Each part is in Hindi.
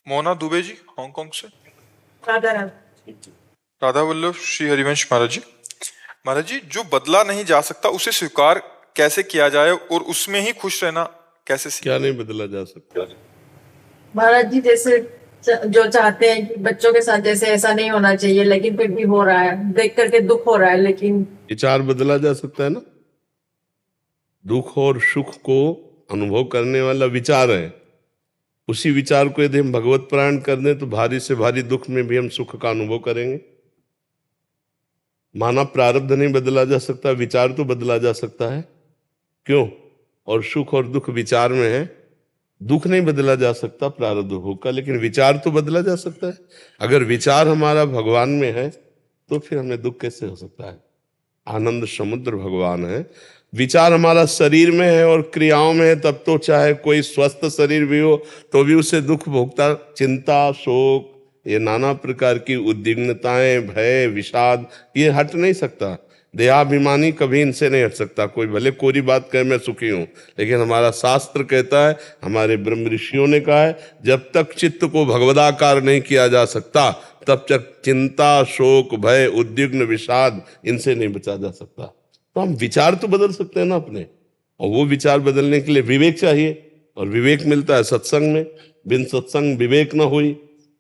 मोना दुबे जी हांगकांग से। राधा राधा। राधा वल्लभ श्री हरिवंश महाराज जी। महाराज जी, जो बदला नहीं जा सकता उसे स्वीकार कैसे किया जाए और उसमें ही खुश रहना कैसे सीखें? क्या नहीं बदला जा सकता? महाराज जी, जैसे जो चाहते हैं कि बच्चों के साथ जैसे ऐसा नहीं होना चाहिए, लेकिन फिर भी हो रहा है, देख करके दुख हो रहा है। लेकिन विचार बदला जा सकता है ना। दुख और सुख को अनुभव करने वाला विचार है। उसी विचार को यदि हम भगवत प्राण कर दें तो भारी से भारी दुख में भी हम सुख का अनुभव करेंगे। माना प्रारब्ध नहीं बदला जा सकता, विचार तो बदला जा सकता है। क्यों? और सुख और दुख विचार में है। दुख नहीं बदला जा सकता प्रारब्ध भोग का, लेकिन विचार तो बदला जा सकता है। अगर विचार हमारा भगवान में है तो फिर हमें दुख कैसे हो सकता है? आनंद समुद्र भगवान है। विचार हमारा शरीर में है और क्रियाओं में है, तब तो चाहे कोई स्वस्थ शरीर भी हो तो भी उसे दुख भोगता। चिंता, शोक, ये नाना प्रकार की उद्विग्नताएं, भय, विषाद, ये हट नहीं सकता। देहाभिमानी कभी इनसे नहीं हट सकता। कोई भले कोरी बात कहे मैं सुखी हूं, लेकिन हमारा शास्त्र कहता है, हमारे ब्रह्म ऋषियों ने कहा है, जब तक चित्त को भगवदाकार नहीं किया जा सकता तब तक चिंता, शोक, भय, उद्विग्न, विषाद इनसे नहीं बचा जा सकता। तो हम विचार तो बदल सकते हैं ना अपने, और वो विचार बदलने के लिए विवेक चाहिए, और विवेक मिलता है सत्संग में। बिन सत्संग विवेक न हुई,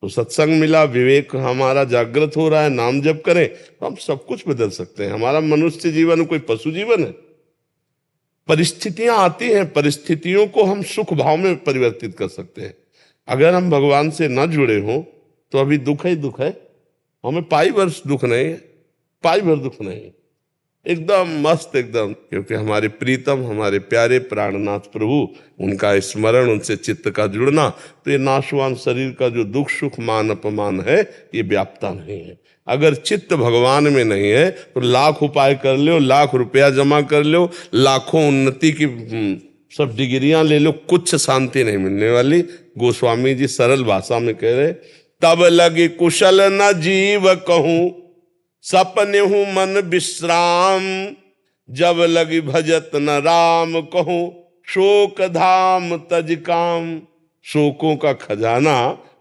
तो सत्संग मिला, विवेक हमारा जागृत हो रहा है, नाम जप करें तो हम सब कुछ बदल सकते हैं। हमारा मनुष्य जीवन कोई पशु जीवन है। परिस्थितियां आती हैं, परिस्थितियों को हम सुख भाव में परिवर्तित कर सकते हैं। अगर हम भगवान से न जुड़े हों तो अभी दुख ही दुख है। हमें पाई वर्ष दुख नहीं है, पाई भर दुख नहीं, एकदम मस्त एकदम। क्योंकि हमारे प्रीतम, हमारे प्यारे प्राणनाथ प्रभु, उनका स्मरण, उनसे चित्त का जुड़ना, तो ये नाशवान शरीर का जो दुख सुख मान अपमान है ये व्याप्ता नहीं है। अगर चित्त भगवान में नहीं है तो लाख उपाय कर लो, लाख रुपया जमा कर लो, लाखों उन्नति की सब डिग्रियां ले लो, कुछ शांति नहीं मिलने वाली। गोस्वामी जी सरल भाषा में कह रहे, तब लगे कुशल न जीव कहूं, सपने हूं मन विश्राम, जब लगी भजत न राम कहूं, शोक धाम तज काम। शोकों का खजाना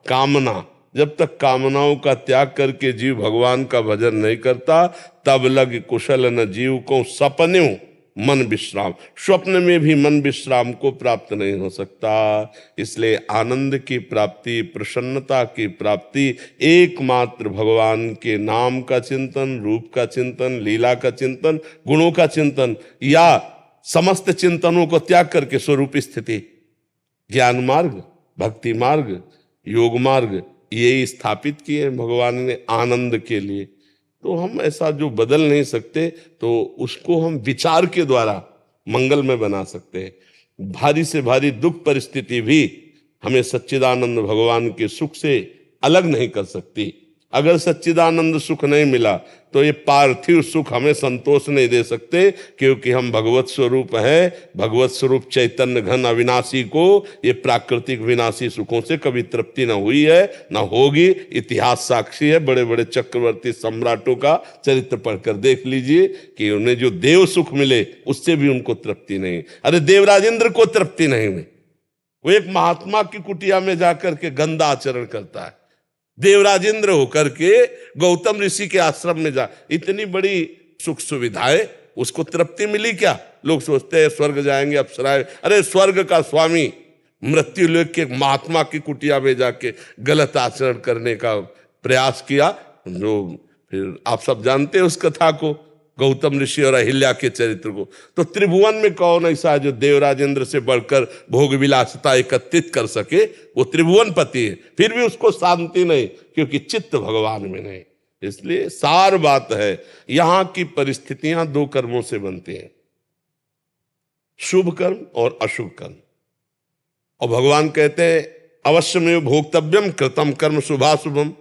कामना, जब तक कामनाओं का त्याग करके जीव भगवान का भजन नहीं करता, तब लग कुशल न जीव को, सपने हूं मन विश्राम। स्वप्न में भी मन विश्राम को प्राप्त नहीं हो सकता। इसलिए आनंद की प्राप्ति, प्रसन्नता की प्राप्ति एकमात्र भगवान के नाम का चिंतन, रूप का चिंतन, लीला का चिंतन, गुणों का चिंतन, या समस्त चिंतनों को त्याग करके स्वरूप स्थिति, ज्ञान मार्ग, भक्ति मार्ग, योग मार्ग, ये स्थापित किए भगवान ने आनंद के लिए। तो हम ऐसा जो बदल नहीं सकते तो उसको हम विचार के द्वारा मंगल में बना सकते हैं। भारी से भारी दुख परिस्थिति भी हमें सच्चिदानंद भगवान के सुख से अलग नहीं कर सकती। अगर सच्चिदानंद सुख नहीं मिला तो ये पार्थिव सुख हमें संतोष नहीं दे सकते, क्योंकि हम भगवत स्वरूप है। भगवत स्वरूप चैतन्य घन अविनाशी को ये प्राकृतिक विनाशी सुखों से कभी तृप्ति न हुई है, न होगी। इतिहास साक्षी है। बड़े बड़े चक्रवर्ती सम्राटों का चरित्र पढ़कर देख लीजिए कि उन्हें जो देव सुख मिले उससे भी उनको तृप्ति नहीं। अरे देवराजेंद्र को तृप्ति नहीं हुई, वो एक महात्मा की कुटिया में जाकर के गंदा आचरण करता है। देवराजेंद्र होकर के गौतम ऋषि के आश्रम में जा, इतनी बड़ी सुख सुविधाएं, उसको तृप्ति मिली क्या? लोग सोचते हैं स्वर्ग जाएंगे, अप्सराएं। अरे स्वर्ग का स्वामी मृत्यु लोक के महात्मा की कुटिया में जाके गलत आचरण करने का प्रयास किया। जो फिर आप सब जानते हैं उस कथा को, गौतम ऋषि और अहिल्या के चरित्र को। तो त्रिभुवन में कौन ऐसा है जो देवराजेंद्र से बढ़कर भोग विलासिता एकत्रित कर सके? वो त्रिभुवन पति है, फिर भी उसको शांति नहीं, क्योंकि चित्त भगवान में नहीं। इसलिए सार बात है, यहां की परिस्थितियां दो कर्मों से बनती हैं, शुभ कर्म और अशुभ कर्म। और भगवान कहते हैं अवश्यमेव भोक्तव्यम कृतम कर्म शुभाशुभम।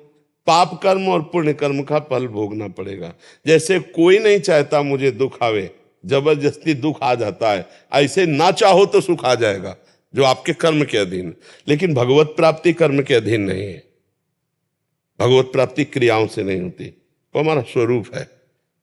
पाप कर्म और पुण्य कर्म का फल भोगना पड़ेगा। जैसे कोई नहीं चाहता मुझे दुख आवे, जबरदस्ती दुख आ जाता है, ऐसे ना चाहो तो सुख आ जाएगा जो आपके कर्म के अधीन। लेकिन भगवत प्राप्ति कर्म के अधीन नहीं है। भगवत प्राप्ति क्रियाओं से नहीं होती, वो हमारा स्वरूप है,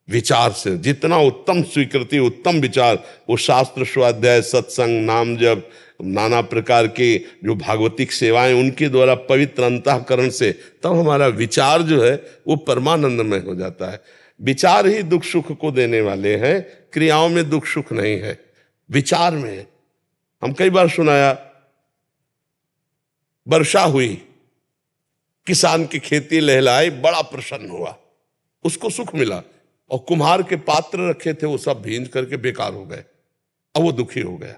विचार से। जितना उत्तम स्वीकृति, उत्तम विचार, वो शास्त्र स्वाध्याय, सत्संग, नाम जप, नाना प्रकार के जो भागवतिक सेवाएं उनके द्वारा पवित्र अंतःकरण से, तब हमारा विचार जो है वो परमानंदमय हो जाता है। विचार ही दुख सुख को देने वाले हैं, क्रियाओं में दुख सुख नहीं है, विचार में है। हम कई बार सुनाया, वर्षा हुई, किसान की खेती लहलाई, बड़ा प्रसन्न हुआ, उसको सुख मिला, और कुम्हार के पात्र रखे थे वो सब भींज करके बेकार हो गए, अब वो दुखी हो गया।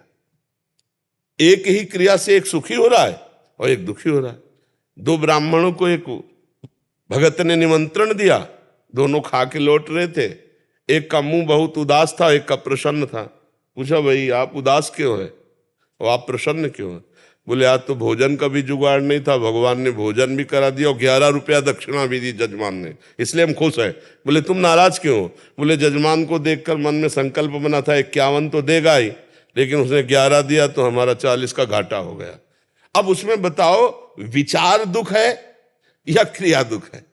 एक ही क्रिया से एक सुखी हो रहा है और एक दुखी हो रहा है। दो ब्राह्मणों को एक भगत ने निमंत्रण दिया, दोनों खा के लौट रहे थे। एक का मुंह बहुत उदास था, एक का प्रसन्न था। पूछा, भाई आप उदास क्यों है और आप प्रसन्न क्यों है? बोले, आज तो भोजन का भी जुगाड़ नहीं था, भगवान ने भोजन भी करा दिया और 11 रुपया दक्षिणा भी दी जजमान ने, इसलिए हम खुश हैं। बोले, तुम नाराज क्यों हो? बोले, जजमान को देखकर मन में संकल्प बना था 51 तो देगा ही, लेकिन उसने 11 दिया तो हमारा 40 का घाटा हो गया। अब उसमें बताओ, विचार दुख है या क्रिया दुख है?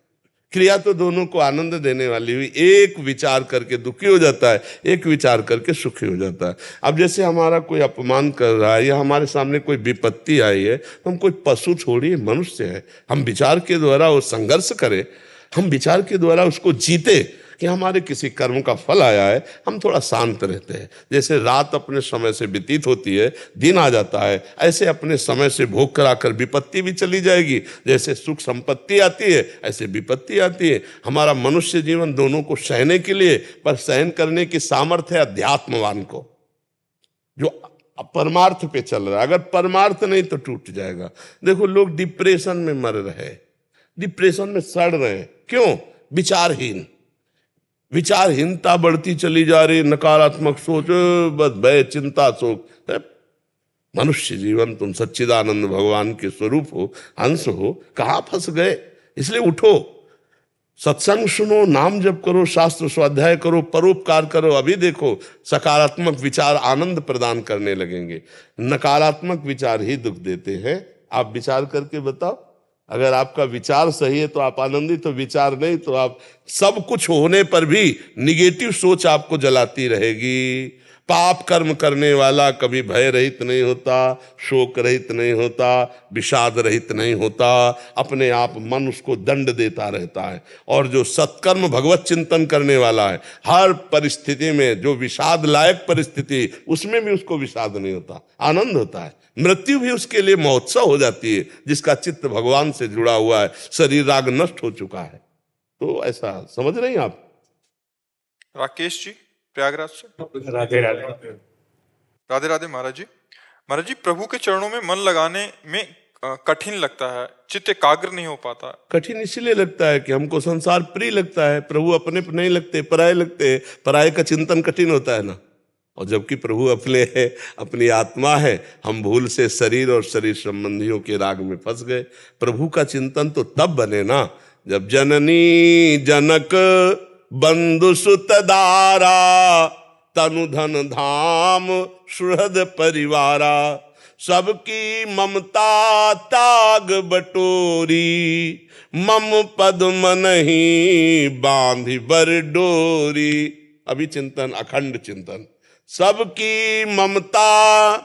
क्रिया तो दोनों को आनंद देने वाली हुई, एक विचार करके दुखी हो जाता है, एक विचार करके सुखी हो जाता है। अब जैसे हमारा कोई अपमान कर रहा है या हमारे सामने कोई विपत्ति आई है, तो हम कोई पशु छोड़िए, मनुष्य है, हम विचार के द्वारा वो संघर्ष करें, हम विचार के द्वारा उसको जीते कि हमारे किसी कर्म का फल आया है, हम थोड़ा शांत रहते हैं। जैसे रात अपने समय से व्यतीत होती है, दिन आ जाता है, ऐसे अपने समय से भोग कराकर विपत्ति भी चली जाएगी। जैसे सुख संपत्ति आती है, ऐसे विपत्ति आती है। हमारा मनुष्य जीवन दोनों को सहने के लिए, पर सहन करने की सामर्थ्य है अध्यात्मवान को, जो परमार्थ पे चल रहा है। अगर परमार्थ नहीं तो टूट जाएगा। देखो, लोग डिप्रेशन में मर रहे, डिप्रेशन में सड़ रहे हैं, क्यों? विचारहीन, विचारहीनता बढ़ती चली जा रही, नकारात्मक सोच, बस भय चिंता शोक। मनुष्य जीवन, तुम सच्चिदानंद भगवान के स्वरूप हो, अंश हो, कहाँ फंस गए? इसलिए उठो, सत्संग सुनो, नाम जप करो, शास्त्र स्वाध्याय करो, परोपकार करो। अभी देखो, सकारात्मक विचार आनंद प्रदान करने लगेंगे, नकारात्मक विचार ही दुख देते हैं। आप विचार करके बताओ, अगर आपका विचार सही है तो आप आनंदित हो, विचार नहीं तो आप सब कुछ होने पर भी निगेटिव सोच आपको जलाती रहेगी। पाप कर्म करने वाला कभी भय रहित नहीं होता, शोक रहित नहीं होता, विषाद रहित नहीं होता, अपने आप मन उसको दंड देता रहता है। और जो सत्कर्म भगवत चिंतन करने वाला है, हर परिस्थिति में, जो विषाद लायक परिस्थिति, उसमें भी उसको विषाद नहीं होता, आनंद होता है। मृत्यु भी उसके लिए महोत्सव हो जाती है, जिसका चित्त भगवान से जुड़ा हुआ है, शरीर राग नष्ट हो चुका है। तो ऐसा समझ रहे हैं आप? राकेश जी प्रयागराज से। राधे राधे। राधे राधे महाराज जी। महाराज जी, प्रभु के चरणों में मन लगाने में कठिन लगता है, चित्त एकाग्र नहीं हो पाता। कठिन इसलिए लगता है कि हमको संसार प्रिय लगता है, प्रभु अपने पर नहीं लगते, पराये लगते हैं। पराये का चिंतन कठिन होता है ना, और जबकि प्रभु अपने है, अपनी आत्मा है, हम भूल से शरीर और शरीर संबंधियों के राग में फंस गए। प्रभु का चिंतन तो तब बने ना, जब जननी जनक बंधु सुत दारा, तनु धन धाम सुहृद परिवारा, सबकी ममता ताग बटोरी, मम पद मनहि बांधि बर डोरी। अभी चिंतन, अखंड चिंतन, सबकी ममता,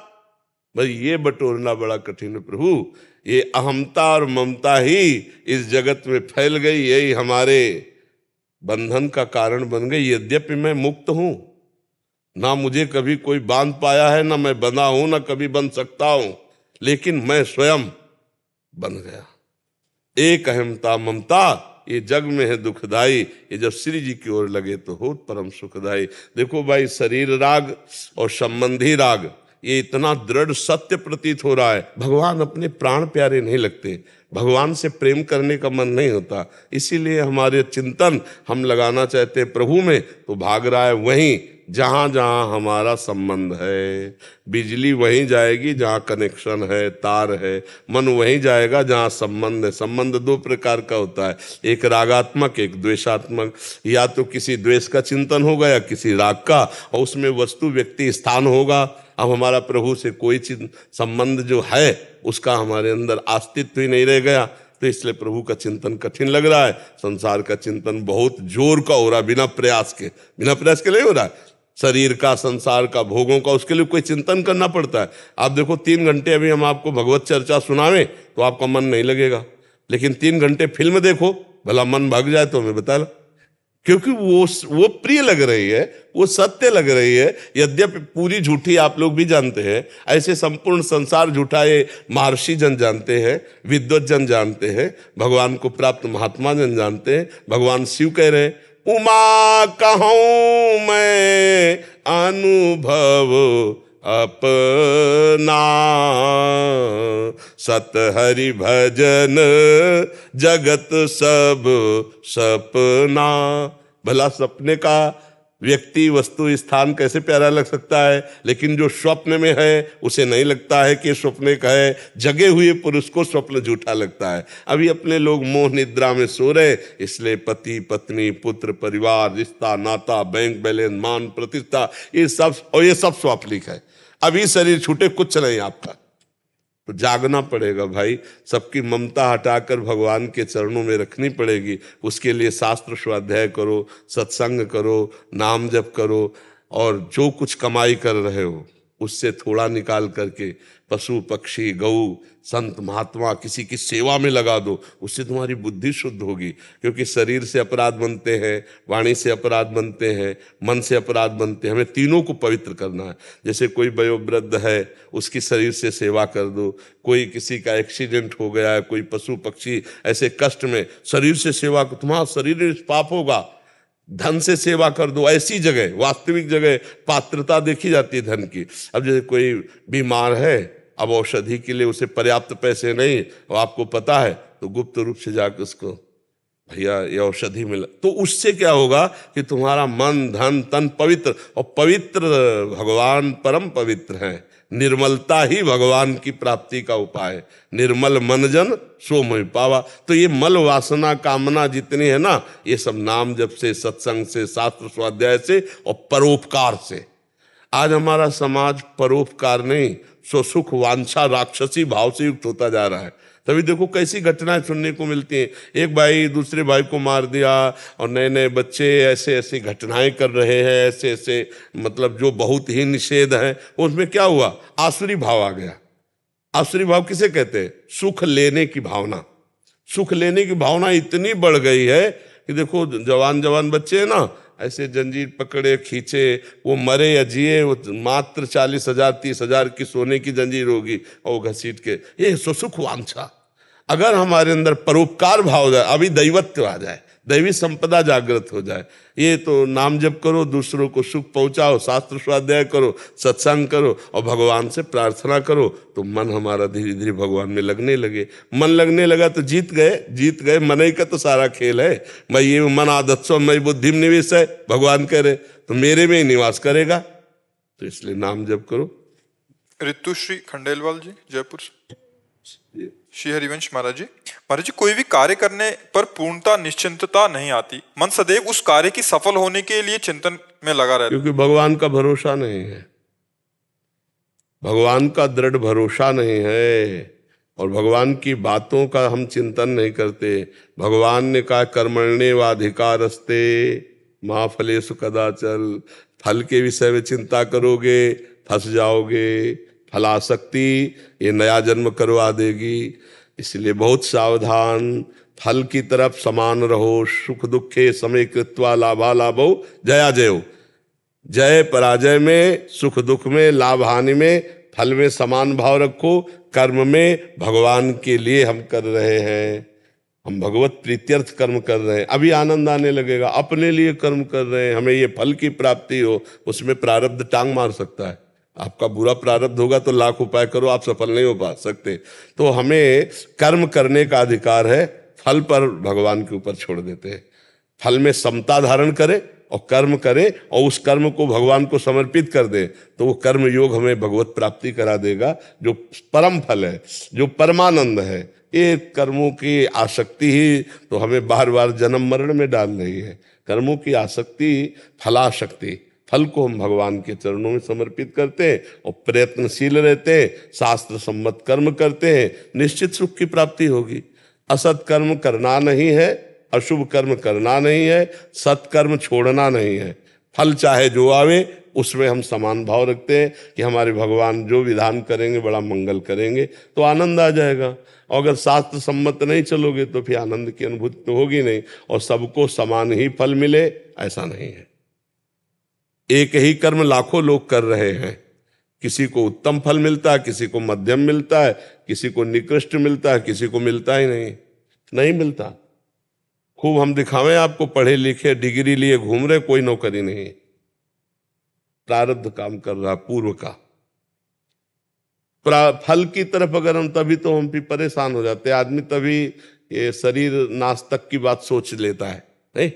भाई ये बटोरना बड़ा कठिन है प्रभु। ये अहमता और ममता ही इस जगत में फैल गई, यही हमारे बंधन का कारण बन गई। यद्यपि मैं मुक्त हूं, ना मुझे कभी कोई बांध पाया है, ना मैं बंधा हूं, ना कभी बन सकता हूं, लेकिन मैं स्वयं बन गया। एक अहमता ममता, ये जग में है दुखदाई, ये जब श्री जी की ओर लगे तो हो परम सुखदाई। देखो भाई, शरीर राग और संबंधी राग, ये इतना दृढ़ सत्य प्रतीत हो रहा है। भगवान अपने प्राण प्यारे नहीं लगते, भगवान से प्रेम करने का मन नहीं होता, इसीलिए हमारे चिंतन हम लगाना चाहते हैं प्रभु में, तो भाग रहा है वहीं जहां जहां हमारा संबंध है। बिजली वहीं जाएगी जहां कनेक्शन है, तार है। मन वहीं जाएगा जहां संबंध है। संबंध दो प्रकार का होता है, एक रागात्मक, एक द्वेषात्मक। या तो किसी द्वेष का चिंतन होगा या किसी राग का, और उसमें वस्तु व्यक्ति स्थान होगा। अब हमारा प्रभु से कोई संबंध जो है उसका हमारे अंदर अस्तित्व ही नहीं रह गया, तो इसलिए प्रभु का चिंतन कठिन लग रहा है। संसार का चिंतन बहुत जोर का हो रहा है, बिना प्रयास के नहीं हो रहा है। शरीर का, संसार का, भोगों का, उसके लिए कोई चिंतन करना पड़ता है। आप देखो 3 घंटे अभी हम आपको भगवत चर्चा सुनावें तो आपका मन नहीं लगेगा, लेकिन 3 घंटे फिल्म देखो, भला मन भाग जाए तो हमें बता लो, क्योंकि वो प्रिय लग रही है, वो सत्य लग रही है। यद्यपि पूरी झूठी आप लोग भी जानते हैं, ऐसे संपूर्ण संसार झूठा ये महर्षि जन जानते हैं, विद्वत जन जानते हैं, भगवान को प्राप्त महात्मा जन जानते हैं। भगवान शिव कह रहे हैं, उमा कहूं मैं अनुभव अपना, सत हरि भजन जगत सब सपना। भला सपने का व्यक्ति, वस्तु, स्थान कैसे प्यारा लग सकता है, लेकिन जो स्वप्न में है उसे नहीं लगता है कि स्वप्न का है। जगे हुए पुरुष को स्वप्न झूठा लगता है। अभी अपने लोग मोह निद्रा में सो रहे, इसलिए पति पत्नी, पुत्र, परिवार, रिश्ता नाता, बैंक बैलेंस, मान प्रतिष्ठा, ये सब स्वाप्निक है। अभी शरीर छूटे कुछ नहीं आपका, तो जागना पड़ेगा भाई। सबकी ममता हटाकर भगवान के चरणों में रखनी पड़ेगी। उसके लिए शास्त्र स्वाध्याय करो, सत्संग करो, नाम जप करो, और जो कुछ कमाई कर रहे हो उससे थोड़ा निकाल करके पशु पक्षी, गऊ, संत महात्मा, किसी की सेवा में लगा दो। उससे तुम्हारी बुद्धि शुद्ध होगी, क्योंकि शरीर से अपराध बनते हैं, वाणी से अपराध बनते हैं, मन से अपराध बनते हैं। हमें तीनों को पवित्र करना है। जैसे कोई वयोवृद्ध है, उसकी शरीर से सेवा कर दो। कोई किसी का एक्सीडेंट हो गया है, कोई पशु पक्षी ऐसे कष्ट में, शरीर से सेवा, तुम्हारा शरीर निष्पाप होगा। धन से सेवा कर दो। ऐसी जगह, वास्तविक जगह पात्रता देखी जाती है धन की। अब जैसे कोई बीमार है, अब औषधि के लिए उसे पर्याप्त पैसे नहीं, और आपको पता है, तो गुप्त रूप से जाकर उसको, भैया ये औषधि मिला, तो उससे क्या होगा कि तुम्हारा मन, धन, तन पवित्र, और पवित्र भगवान परम पवित्र हैं। निर्मलता ही भगवान की प्राप्ति का उपाय है। निर्मल मन जन सो मोहि पावा। तो ये मल वासना कामना जितनी है ना, ये सब नाम जप से, सत्संग से, शास्त्र स्वाध्याय से और परोपकार से। आज हमारा समाज परोपकार नहीं, स्वसुख वांछा राक्षसी भाव से युक्त होता जा रहा है। तभी देखो कैसी घटनाएं सुनने को मिलती हैं। एक भाई दूसरे भाई को मार दिया, और नए नए बच्चे ऐसे ऐसी घटनाएं कर रहे हैं, ऐसे ऐसे, मतलब जो बहुत ही निषेध है। उसमें क्या हुआ, आसुरी भाव आ गया। आसुरी भाव किसे कहते हैं? सुख लेने की भावना। सुख लेने की भावना इतनी बढ़ गई है कि देखो जवान जवान बच्चे हैं ना, ऐसे जंजीर पकड़े खींचे, वो मरे या जिए, वो मात्र 40,000 30,000 की सोने की जंजीर होगी, और वो घसीट के, ये सुख वांछा। अगर हमारे अंदर परोपकार भाव जाए, अभी दैवत्व आ जाए, दैवी संपदा जागृत हो जाए, ये तो नाम जप करो, दूसरों को सुख पहुंचाओ, शास्त्र स्वाध्याय करो, सत्संग करो, और भगवान से प्रार्थना करो, तो मन हमारा धीरे धीरे भगवान में लगने लगे। मन लगने लगा तो जीत गए। मन ही का तो सारा खेल है। मैं ये मन आदत सो मैं बुद्धि में निवेश है, भगवान कह रहे, तो मेरे में ही निवास करेगा। तो इसलिए नाम जप करो। ऋतुश्री खंडेलवाल जी, जयपुर से। श्री हरिवंश महाराज जी, कोई भी कार्य करने पर पूर्णता निश्चिंतता नहीं आती। मन सदैव उस कार्य की सफल होने के लिए चिंतन में लगा रहता है, क्योंकि भगवान का भरोसा नहीं है, भगवान का दृढ़ भरोसा नहीं है, और भगवान की बातों का हम चिंतन नहीं करते। भगवान ने कहा कर्मण्येवाधिकारस्ते मा फलेषु कदाचन। फल के विषय में चिंता करोगे फंस जाओगे। फलासक्ति ये नया जन्म करवा देगी। इसलिए बहुत सावधान, फल की तरफ समान रहो। सुख दुखे समय कृत्वा लाभा लाभो जया जयो। जय पराजय में, सुख दुख में, लाभ हानि में, फल में समान भाव रखो। कर्म में भगवान के लिए हम कर रहे हैं, हम भगवत प्रीत्यर्थ कर्म कर रहे हैं, अभी आनंद आने लगेगा। अपने लिए कर्म कर रहे हैं, हमें ये फल की प्राप्ति हो, उसमें प्रारब्ध टांग मार सकता है। आपका बुरा प्रारब्ध होगा तो लाख उपाय करो, आप सफल नहीं हो पा सकते। तो हमें कर्म करने का अधिकार है, फल पर भगवान के ऊपर छोड़ देते हैं। फल में समता धारण करें और कर्म करें, और उस कर्म को भगवान को समर्पित कर दें, तो वो कर्म योग हमें भगवत प्राप्ति करा देगा, जो परम फल है, जो परमानंद है। ये कर्मों की आसक्ति ही तो हमें बार बार जन्म मरण में डाल रही है। कर्मों की आसक्ति फलाशक्ति, फल को हम भगवान के चरणों में समर्पित करते हैं और प्रयत्नशील रहते हैं, शास्त्र सम्मत कर्म करते हैं, निश्चित सुख की प्राप्ति होगी। असत कर्म करना नहीं है, अशुभ कर्म करना नहीं है, सत्कर्म छोड़ना नहीं है। फल चाहे जो आवे उसमें हम समान भाव रखते हैं कि हमारे भगवान जो विधान करेंगे बड़ा मंगल करेंगे, तो आनंद आ जाएगा। और अगर शास्त्र सम्मत नहीं चलोगे तो फिर आनंद की अनुभूति तो होगी नहीं, और सबको समान ही फल मिले ऐसा नहीं है। एक ही कर्म लाखों लोग कर रहे हैं, किसी को उत्तम फल मिलता है, किसी को मध्यम मिलता है, किसी को निकृष्ट मिलता है, किसी को मिलता ही नहीं मिलता। खूब हम दिखावें आपको, पढ़े लिखे डिग्री लिए घूम रहे, कोई नौकरी नहीं, प्रारब्ध काम कर रहा पूर्व का। फल की तरफ अगर हम तभी तो हम भी परेशान हो जाते हैं। आदमी तभी ये शरीर नाश तक की बात सोच लेता है, नहीं।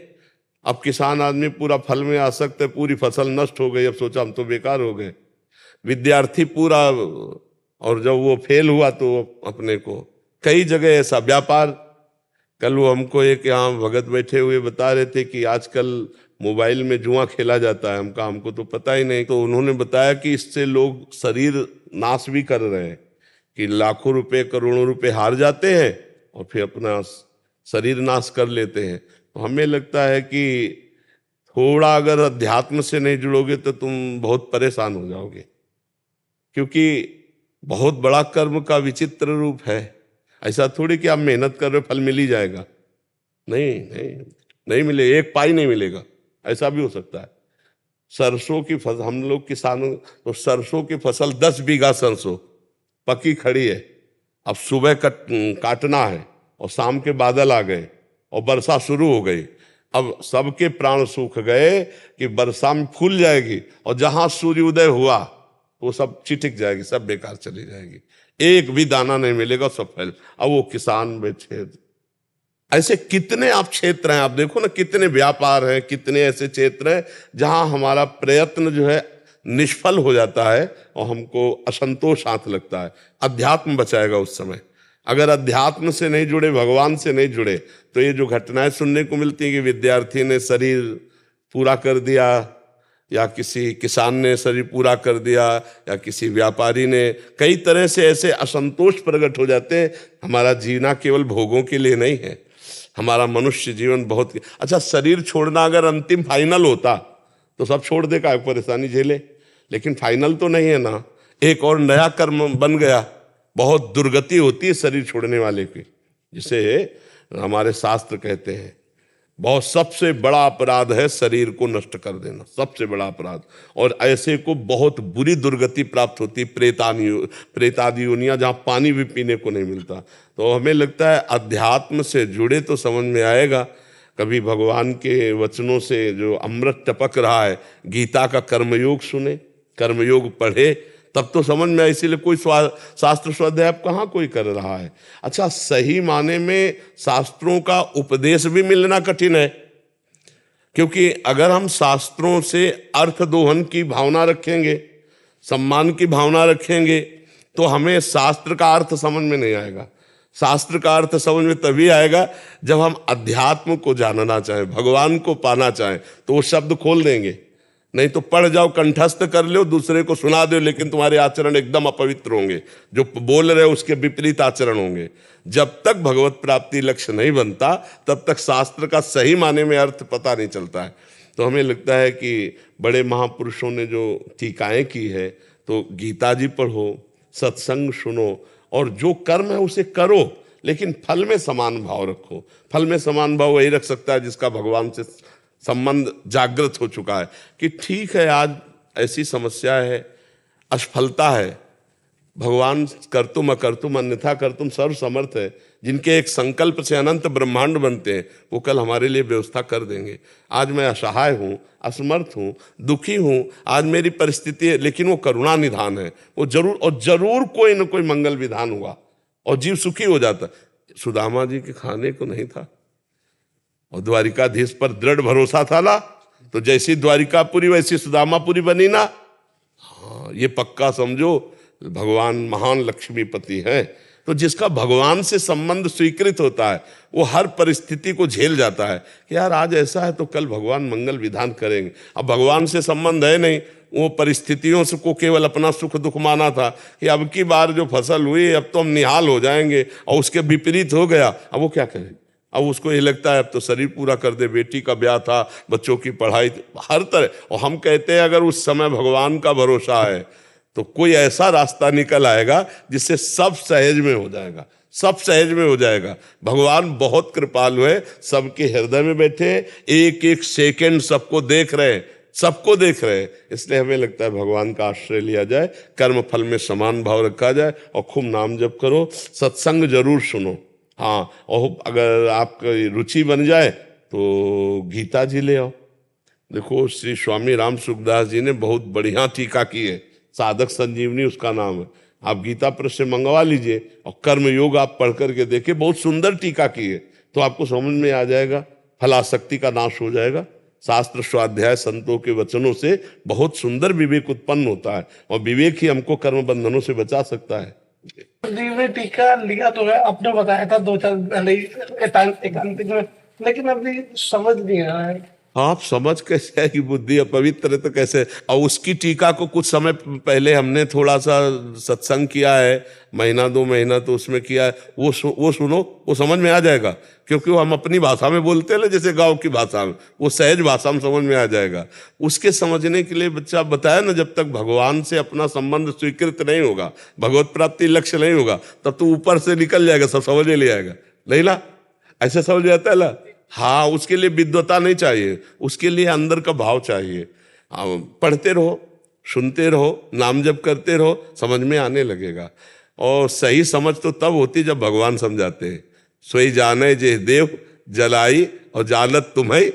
अब किसान आदमी पूरा फल में आसक्त है, पूरी फसल नष्ट हो गई, अब सोचा हम तो बेकार हो गए। विद्यार्थी पूरा, और जब वो फेल हुआ तो अपने को कई जगह ऐसा व्यापार। कल वो हमको एक यहाँ भगत बैठे हुए बता रहे थे कि आजकल मोबाइल में जुआ खेला जाता है। हमको तो पता ही नहीं। तो उन्होंने बताया कि इससे लोग शरीर नाश भी कर रहे हैं, कि लाखों रुपए करोड़ों रुपए हार जाते हैं और फिर अपना शरीर नाश कर लेते हैं। तो हमें लगता है कि थोड़ा अगर अध्यात्म से नहीं जुड़ोगे तो तुम बहुत परेशान हो जाओगे, क्योंकि बहुत बड़ा कर्म का विचित्र रूप है। ऐसा थोड़ी कि आप मेहनत कर रहे हो फल मिल ही जाएगा, नहीं मिले, एक पाई नहीं मिलेगा, ऐसा भी हो सकता है। सरसों की फसल, हम लोग किसानों, तो सरसों की फसल 10 बीघा सरसों पकी खड़ी है। अब सुबह काटना है और शाम के बादल आ गए और वर्षा शुरू हो गई। अब सबके प्राण सूख गए कि वर्षा में फूल जाएगी, और जहां सूर्योदय हुआ वो सब चिटिक जाएगी, सब बेकार चली जाएगी, एक भी दाना नहीं मिलेगा, सब फैल। अब वो किसान बैठे। ऐसे कितने आप क्षेत्र हैं, आप देखो ना, कितने व्यापार हैं, कितने ऐसे क्षेत्र हैं जहां हमारा प्रयत्न जो है निष्फल हो जाता है और हमको असंतोष हाथ लगता है। अध्यात्म बचाएगा उस समय। अगर अध्यात्म से नहीं जुड़े, भगवान से नहीं जुड़े, तो ये जो घटनाएं सुनने को मिलती है कि विद्यार्थी ने शरीर पूरा कर दिया, या किसी किसान ने शरीर पूरा कर दिया, या किसी व्यापारी ने, कई तरह से ऐसे असंतोष प्रकट हो जाते हैं। हमारा जीना केवल भोगों के लिए नहीं है, हमारा मनुष्य जीवन बहुत। अच्छा, शरीर छोड़ना अगर अंतिम फाइनल होता तो सब छोड़ दे, का परेशानी झेले, लेकिन फाइनल तो नहीं है ना। एक और नया कर्म बन गया, बहुत दुर्गति होती है शरीर छोड़ने वाले की, जिसे हमारे शास्त्र कहते हैं बहुत सबसे बड़ा अपराध है शरीर को नष्ट कर देना, सबसे बड़ा अपराध। और ऐसे को बहुत बुरी दुर्गति प्राप्त होती, प्रेतादि योनियां, जहां पानी भी पीने को नहीं मिलता। तो हमें लगता है अध्यात्म से जुड़े तो समझ में आएगा। कभी भगवान के वचनों से जो अमृत टपक रहा है, गीता का कर्मयोग सुने, कर्मयोग पढ़े, तब तो समझ में आए। इसीलिए कोई शास्त्र स्वाध्याय कहाँ कोई कर रहा है। अच्छा, सही माने में शास्त्रों का उपदेश भी मिलना कठिन है, क्योंकि अगर हम शास्त्रों से अर्थ दोहन की भावना रखेंगे, सम्मान की भावना रखेंगे, तो हमें शास्त्र का अर्थ समझ में नहीं आएगा। शास्त्र का अर्थ समझ में तभी आएगा जब हम अध्यात्म को जानना चाहें, भगवान को पाना चाहें, तो वो शब्द खोल देंगे। नहीं तो पढ़ जाओ, कंठस्थ कर लो, दूसरे को सुना दो, लेकिन तुम्हारे आचरण एकदम अपवित्र होंगे, जो बोल रहे हो उसके विपरीत आचरण होंगे। जब तक भगवत प्राप्ति लक्ष्य नहीं बनता, तब तक शास्त्र का सही माने में अर्थ पता नहीं चलता है। तो हमें लगता है कि बड़े महापुरुषों ने जो टीकाएं की है, तो गीता जी पढ़ो, सत्संग सुनो, और जो कर्म है उसे करो, लेकिन फल में समान भाव रखो। फल में समान भाव वही रख सकता है जिसका भगवान से संबंध जागृत हो चुका है, कि ठीक है आज ऐसी समस्या है, असफलता है, भगवान कर्तुम अकर्तुम अन्यथा कर्तुम सर्व समर्थ है। जिनके एक संकल्प से अनंत ब्रह्मांड बनते हैं, वो कल हमारे लिए व्यवस्था कर देंगे। आज मैं असहाय हूँ, असमर्थ हूँ, दुखी हूँ, आज मेरी परिस्थिति है, लेकिन वो करुणा निधान है, वो जरूर कोई न कोई मंगल विधान हुआ और जीव सुखी हो जाता। सुदामा जी के खाने को नहीं था और द्वारिकाधीश पर दृढ़ भरोसा था ना, तो जैसी द्वारिकापुरी वैसी सुदामापुरी बनी ना। हाँ, ये पक्का समझो, भगवान महान लक्ष्मीपति हैं। तो जिसका भगवान से संबंध स्वीकृत होता है, वो हर परिस्थिति को झेल जाता है कि यार आज ऐसा है तो कल भगवान मंगल विधान करेंगे। अब भगवान से संबंध है नहीं, वो परिस्थितियों से को केवल अपना सुख दुख माना था कि अब की बार जो फसल हुई अब तो हम निहाल हो जाएंगे, और उसके विपरीत हो गया, अब वो क्या करे, अब उसको ये लगता है अब तो शरीर पूरा कर दे, बेटी का ब्याह था, बच्चों की पढ़ाई, हर तरह। और हम कहते हैं अगर उस समय भगवान का भरोसा है तो कोई ऐसा रास्ता निकल आएगा जिससे सब सहज में हो जाएगा, सब सहज में हो जाएगा। भगवान बहुत कृपालु है, सबके हृदय में बैठे, एक एक सेकंड सबको देख रहे हैं, सबको देख रहे हैं। इसलिए हमें लगता है भगवान का आश्रय लिया जाए, कर्म फल में समान भाव रखा जाए और खूब नाम जप करो, सत्संग जरूर सुनो। हाँ, और अगर आपकी रुचि बन जाए तो गीता जी ले आओ। देखो श्री स्वामी राम सुखदास जी ने बहुत बढ़िया टीका की है, साधक संजीवनी उसका नाम है, आप गीता प्रेस से मंगवा लीजिए और कर्म योग आप पढ़ करके देखिए, बहुत सुंदर टीका की है, तो आपको समझ में आ जाएगा, फलाशक्ति का नाश हो जाएगा। शास्त्र स्वाध्याय संतों के वचनों से बहुत सुंदर विवेक उत्पन्न होता है और विवेक ही हमको कर्म बंधनों से बचा सकता है। ने टीका लिया तो है, आपने बताया था 2-4 पहले एकांतिक में, लेकिन अभी समझ नहीं आ रहा है। आप समझ कैसे है कि बुद्धि अपवित्र है तो कैसे। और उसकी टीका को कुछ समय पहले हमने थोड़ा सा सत्संग किया है, 1-2 महीना तो उसमें किया है, वो सुनो, वो समझ में आ जाएगा, क्योंकि वो हम अपनी भाषा में बोलते हैं ना, जैसे गांव की भाषा में, वो सहज भाषा में समझ में आ जाएगा। उसके समझने के लिए बच्चा बताया ना, जब तक भगवान से अपना संबंध स्वीकृत नहीं होगा, भगवत प्राप्ति लक्ष्य नहीं होगा, तब तो ऊपर से निकल जाएगा, सब समझ में ले आएगा, नहीं ना, ऐसे समझ जाता है ना। हाँ, उसके लिए विद्वता नहीं चाहिए, उसके लिए अंदर का भाव चाहिए। पढ़ते रहो, सुनते रहो, नाम जप करते रहो, समझ में आने लगेगा। और सही समझ तो तब होती जब भगवान समझाते हैं, सोई जाने जे देव जलाई और जानत तुम्हें।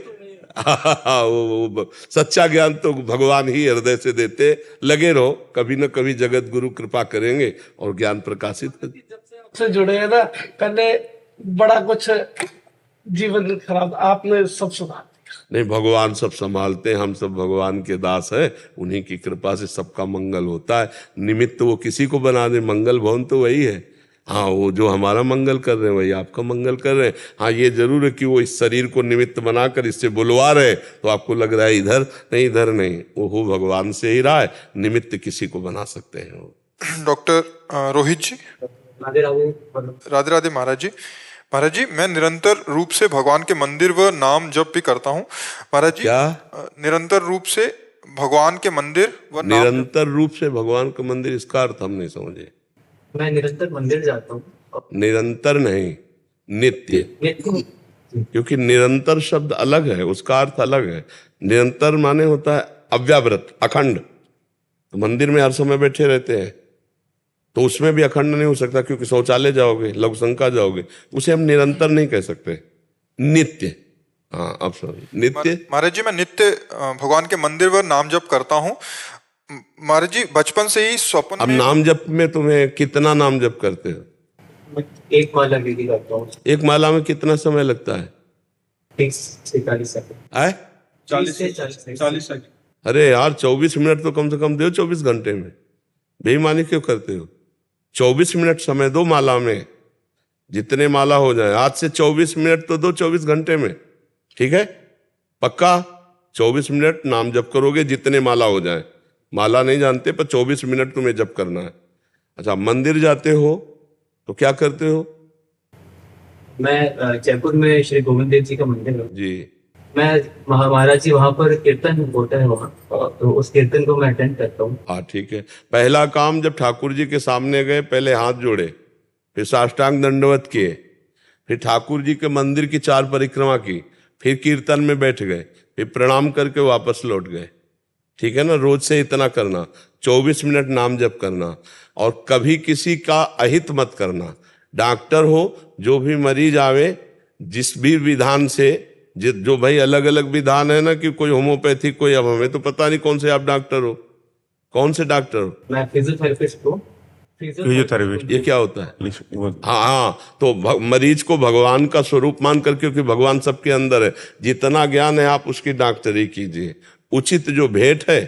वो सच्चा ज्ञान तो भगवान ही हृदय से देते। लगे रहो, कभी न कभी जगत गुरु कृपा करेंगे और ज्ञान प्रकाशित से जुड़े हैं ना, पहले बड़ा कुछ जीवन खराब, आपने सब सुना। नहीं, भगवान सब संभालते हैं, हम सब भगवान के दास हैं, उन्हीं की कृपा से सबका मंगल होता है। निमित्त वो किसी को बना दे, मंगल भवन तो वही है। हाँ, वो जो हमारा मंगल कर रहे हैं वही आपका मंगल कर रहे हैं। हाँ, ये जरूर है कि वो इस शरीर को निमित्त बनाकर इससे बुलवा रहे, तो आपको लग रहा है इधर नहीं, इधर नहीं, वो भगवान से ही रहा है, निमित्त किसी को बना सकते हैं वो। डॉक्टर रोहित जी, राधे राधे महाराज जी। महाराज जी, मैं निरंतर रूप से भगवान के मंदिर व नाम जप भी करता हूँ महाराज जी। क्या निरंतर रूप से भगवान के मंदिर व नाम निरंतर रूप से भगवान का मंदिर, इसका अर्थ हम नहीं समझे। मैं निरंतर मंदिर जाता हूँ। निरंतर नहीं, नित्य, क्योंकि निरंतर शब्द अलग है, उसका अर्थ अलग है। निरंतर माने होता है अव्यावृत, अखंड। तो मंदिर में हर समय बैठे रहते हैं तो उसमें भी अखंड नहीं हो सकता, क्योंकि शौचालय जाओगे, लघु शंका जाओगे, उसे हम निरंतर नहीं कह सकते, नित्य। हाँ, अब नित्य। महाराज जी, मैं नित्य भगवान के मंदिर व नाम जप करता हूँ महाराज जी। बचपन से ही स्वप्न अब में नाम जप में तुम्हें कितना नाम जप करते हो? मैं एक माला विधि करता हूँ। एक माला में कितना समय लगता है? 30 से 40 सेकंड। आए 40 से 40 सेकंड। अरे यार, 24 मिनट तो कम से कम दो 24 घंटे में। बेईमानी क्यों करते हो? 24 मिनट समय दो माला में, जितने माला हो जाए। आज से 24 मिनट तो दो 24 घंटे में, ठीक है? पक्का 24 मिनट नाम जप करोगे, जितने माला हो जाए। माला नहीं जानते पर 24 मिनट तुम्हें जप करना है। अच्छा, मंदिर जाते हो तो क्या करते हो? मैं जयपुर में श्री गोविंद देव जी का मंदिर है जी। मैं महाराज जी वहाँ पर कीर्तन होता है वहाँ, तो उस कीर्तन को मैं अटेंड करता हूँ। हाँ, ठीक है। पहला काम, जब ठाकुर जी के सामने गए, पहले हाथ जोड़े, फिर साष्टांग दंडवत किए, फिर ठाकुर जी के मंदिर की 4 परिक्रमा की, फिर कीर्तन में बैठ गए, फिर प्रणाम करके वापस लौट गए। ठीक है ना? रोज से इतना करना, 24 मिनट नाम जप करना, और कभी किसी का अहित मत करना। डॉक्टर हो, जो भी मरीज आवे, जिस भी विधान से, जो भाई अलग अलग विधान है ना, कि कोई होम्योपैथिक, कोई, अब हमें तो पता नहीं कौन से आप डॉक्टर हो, कौन से डॉक्टर हो? मैं फिजियोथेरेपिस्ट हूँ। फिजियोथेरेपिस्ट, ये क्या होता है? हाँ, तो मरीज को भगवान का स्वरूप मान कर, क्योंकि भगवान सबके अंदर है, जितना ज्ञान है आप उसकी डॉक्टरी कीजिए। उचित जो भेंट है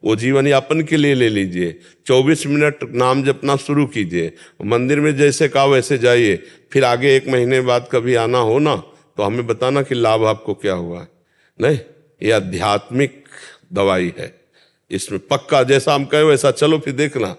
वो जीवन यापन के लिए ले लीजिए। 24 मिनट नाम जपना शुरू कीजिए। मंदिर में जैसे कहा वैसे जाइए। फिर आगे 1 महीने बाद कभी आना हो ना, तो हमें बताना कि लाभ आपको क्या हुआ है। नहीं, ये आध्यात्मिक दवाई है, इसमें पक्का जैसा हम कहे वैसा चलो, फिर देखना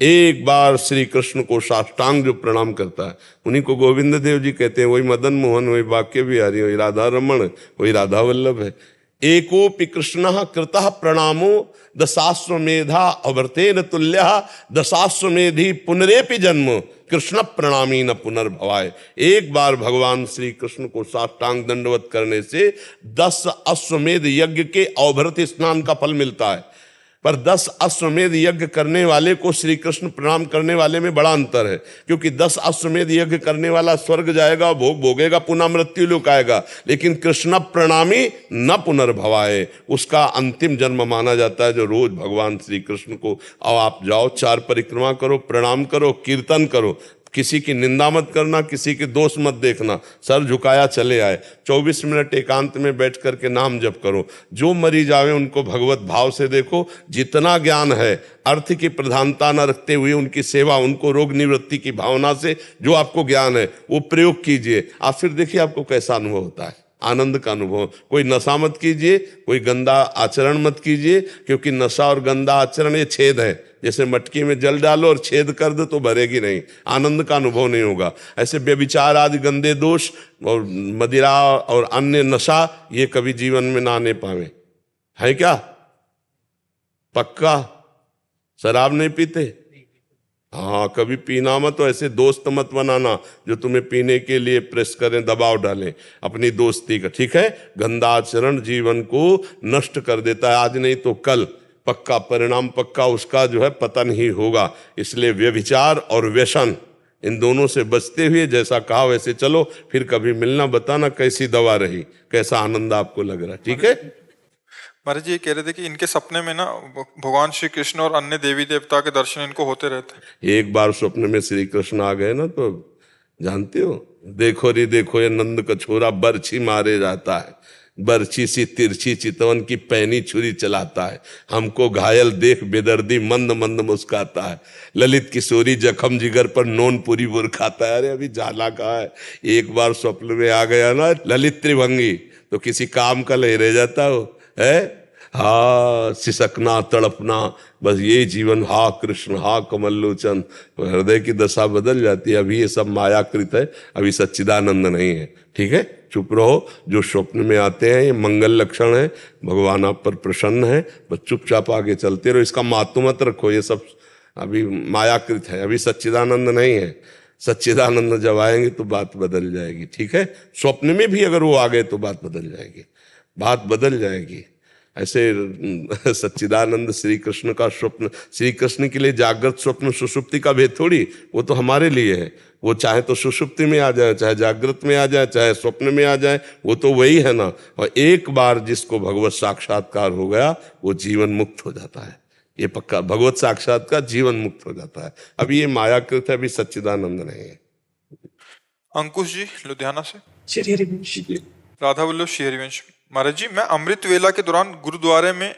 एक बार श्री कृष्ण को साष्टांग जो प्रणाम करता है, उन्हीं को गोविंद देव जी कहते हैं। वही मदन मोहन, वही वाक्य बिहारी, वही राधा रमण, वही राधा वल्लभ है। एकोपि कृष्ण कृतः प्रणामो दशाश्वमेधा अवर्तेन तुल्यः दशाश्वमेधि पुनरेपि जन्म कृष्ण प्रणामी न पुनर्भवाय। एक बार भगवान श्री कृष्ण को साष्टांग दंडवत करने से 10 अश्वमेध यज्ञ के अवभृत स्नान का फल मिलता है। पर 10 अश्वमेध यज्ञ करने वाले को श्री कृष्ण प्रणाम करने वाले में बड़ा अंतर है, क्योंकि 10 अश्वमेध यज्ञ करने वाला स्वर्ग जाएगा, भोग भोगेगा, पुनः मृत्यु लोक आएगा, लेकिन कृष्ण प्रणामी न पुनर्भवाए, उसका अंतिम जन्म माना जाता है। जो रोज भगवान श्री कृष्ण को, अब आप जाओ 4 परिक्रमा करो, प्रणाम करो, कीर्तन करो, किसी की निंदा मत करना, किसी के दोष मत देखना, सर झुकाया चले आए। 24 मिनट एकांत में बैठ करके नाम जप करो। जो मरीज आवे उनको भगवत भाव से देखो। जितना ज्ञान है अर्थ की प्रधानता न रखते हुए उनकी सेवा, उनको रोग निवृत्ति की भावना से जो आपको ज्ञान है वो प्रयोग कीजिए। आप फिर देखिए आपको कैसा अनुभव होता है, आनंद का अनुभव। कोई नशा मत कीजिए, कोई गंदा आचरण मत कीजिए, क्योंकि नशा और गंदा आचरण ये छेद है। जैसे मटकी में जल डालो और छेद कर दो तो भरेगी नहीं, आनंद का अनुभव नहीं होगा। ऐसे व्यभिचार आदि गंदे दोष और मदिरा और अन्य नशा ये कभी जीवन में ना आने पावे। है क्या? पक्का शराब नहीं पीते? हाँ, कभी पीना मत। तो ऐसे दोस्त मत बनाना जो तुम्हें पीने के लिए प्रेस करें, दबाव डालें अपनी दोस्ती का, ठीक है? गंदा आचरण जीवन को नष्ट कर देता है, आज नहीं तो कल पक्का परिणाम, पक्का उसका जो है पतन ही होगा। इसलिए व्यभिचार और व्यसन इन दोनों से बचते हुए जैसा कहा वैसे चलो। फिर कभी मिलना, बताना कैसी दवा रही, कैसा आनंद आपको लग रहा, ठीक है? महाराज जी ये कह रहे थे कि इनके सपने में ना भगवान श्री कृष्ण और अन्य देवी देवता के दर्शन इनको होते रहते हैं। एक बार स्वप्न में श्री कृष्ण आ गए ना तो जानते हो, देखो रे देखो ये नंद का छोरा बरछी मारे जाता है, बरछी सी तिरछी चितवन की पैनी छुरी चलाता है, हमको घायल देख बेदर्दी मंद मंद मुस्काता है, ललित किशोरी जखम जिगर पर नोन पूरी बुर खाता है। अरे अभी जाला कहा है, एक बार स्वप्न में आ गया ना ललित त्रिभंगी तो किसी काम का नहीं रह जाता हो, है? हाँ, सिसकना तड़पना, बस ये जीवन। हा कृष्ण, हा कमल लोचन, हृदय की दशा बदल जाती है। अभी ये सब मायाकृत है, अभी सच्चिदानंद नहीं है, ठीक है? चुप रहो। जो स्वप्न में आते हैं ये मंगल लक्षण है, भगवान आप पर प्रसन्न है, बस चुपचाप आगे चलते रहो। इसका महत्व मत रखो, ये सब अभी मायाकृत है, अभी सच्चिदानंद नहीं है। सच्चिदानंद जब आएंगे तो बात बदल जाएगी, ठीक है? स्वप्न में भी अगर वो आ गए तो बात बदल जाएगी, बात बदल जाएगी। ऐसे सच्चिदानंद श्री कृष्ण का स्वप्न, श्री कृष्ण के लिए जागृत स्वप्न सुषुप्ति का भेद थोड़ी, वो तो हमारे लिए है। वो चाहे तो सुषुप्ति में आ जाए, चाहे जागृत में आ जाए, चाहे स्वप्न में आ जाए, वो तो वही है ना। और एक बार जिसको भगवत साक्षात्कार हो गया वो जीवन मुक्त हो जाता है, ये पक्का। भगवत साक्षात्कार जीवन मुक्त हो जाता है। अभी ये मायाकृत है, अभी सच्चिदानंद नहीं है। अंकुश जी लुधियाना से। श्री हरिवंश। राधा वल्लभ श्री हरिवंश। महाराज जी मैं अमृत वेला के दौरान गुरुद्वारे में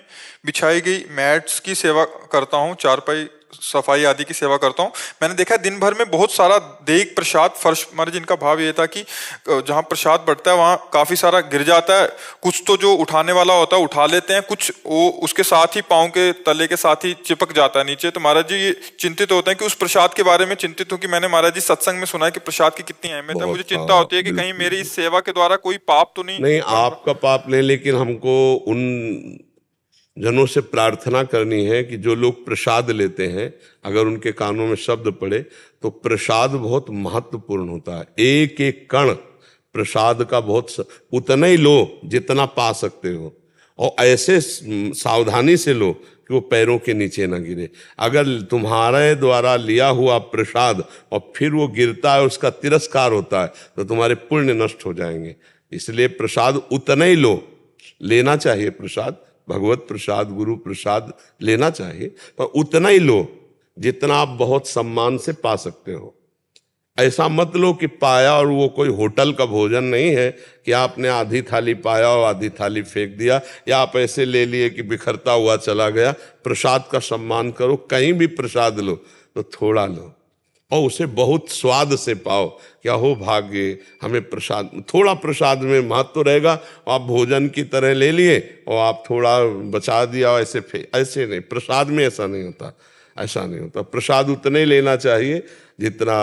बिछाई गई मैट्स की सेवा करता हूँ, चारपाई सफाई आदि की सेवा करता हूँ। मैंने देखा है दिन भर में बहुत सारा देग प्रसाद फर्श, महाराज इनका भाव ये था कि जहाँ प्रसाद बढ़ता है वहाँ काफी सारा गिर जाता है। कुछ तो जो उठाने वाला होता है उठा लेते हैं, कुछ वो उसके साथ ही पाँव के तले के साथ ही चिपक जाता है नीचे। तो महाराज जी ये चिंतित होते हैं कि उस प्रसाद के बारे में चिंतित हूँ कि मैंने महाराज जी सत्संग में सुना है कि प्रसाद की कितनी अहमियत है। मुझे चिंता होती है कि कहीं मेरी इस सेवा के द्वारा कोई पाप तो नहीं आपका पाप नहीं, लेकिन हमको उन जनों से प्रार्थना करनी है कि जो लोग प्रसाद लेते हैं अगर उनके कानों में शब्द पड़े तो प्रसाद बहुत महत्वपूर्ण होता है। एक एक कण प्रसाद का बहुत उतना ही लो जितना पा सकते हो, और ऐसे सावधानी से लो कि वो पैरों के नीचे ना गिरे। अगर तुम्हारे द्वारा लिया हुआ प्रसाद और फिर वो गिरता है, उसका तिरस्कार होता है, तो तुम्हारे पुण्य नष्ट हो जाएंगे। इसलिए प्रसाद उतना ही लो, लेना चाहिए प्रसाद, भगवत प्रसाद गुरु प्रसाद लेना चाहिए, पर उतना ही लो जितना आप बहुत सम्मान से पा सकते हो। ऐसा मत लो कि पाया और वो कोई होटल का भोजन नहीं है कि आपने आधी थाली पाया और आधी थाली फेंक दिया, या आप ऐसे ले लिए कि बिखरता हुआ चला गया। प्रसाद का सम्मान करो, कहीं भी प्रसाद लो तो थोड़ा लो और उसे बहुत स्वाद से पाओ। क्या हो भाग्य, हमें प्रसाद, थोड़ा प्रसाद में महत्व रहेगा। आप भोजन की तरह ले लिए और आप थोड़ा बचा दिया, ऐसे नहीं, प्रसाद में ऐसा नहीं होता। ऐसा नहीं होता। प्रसाद उतने ही लेना चाहिए जितना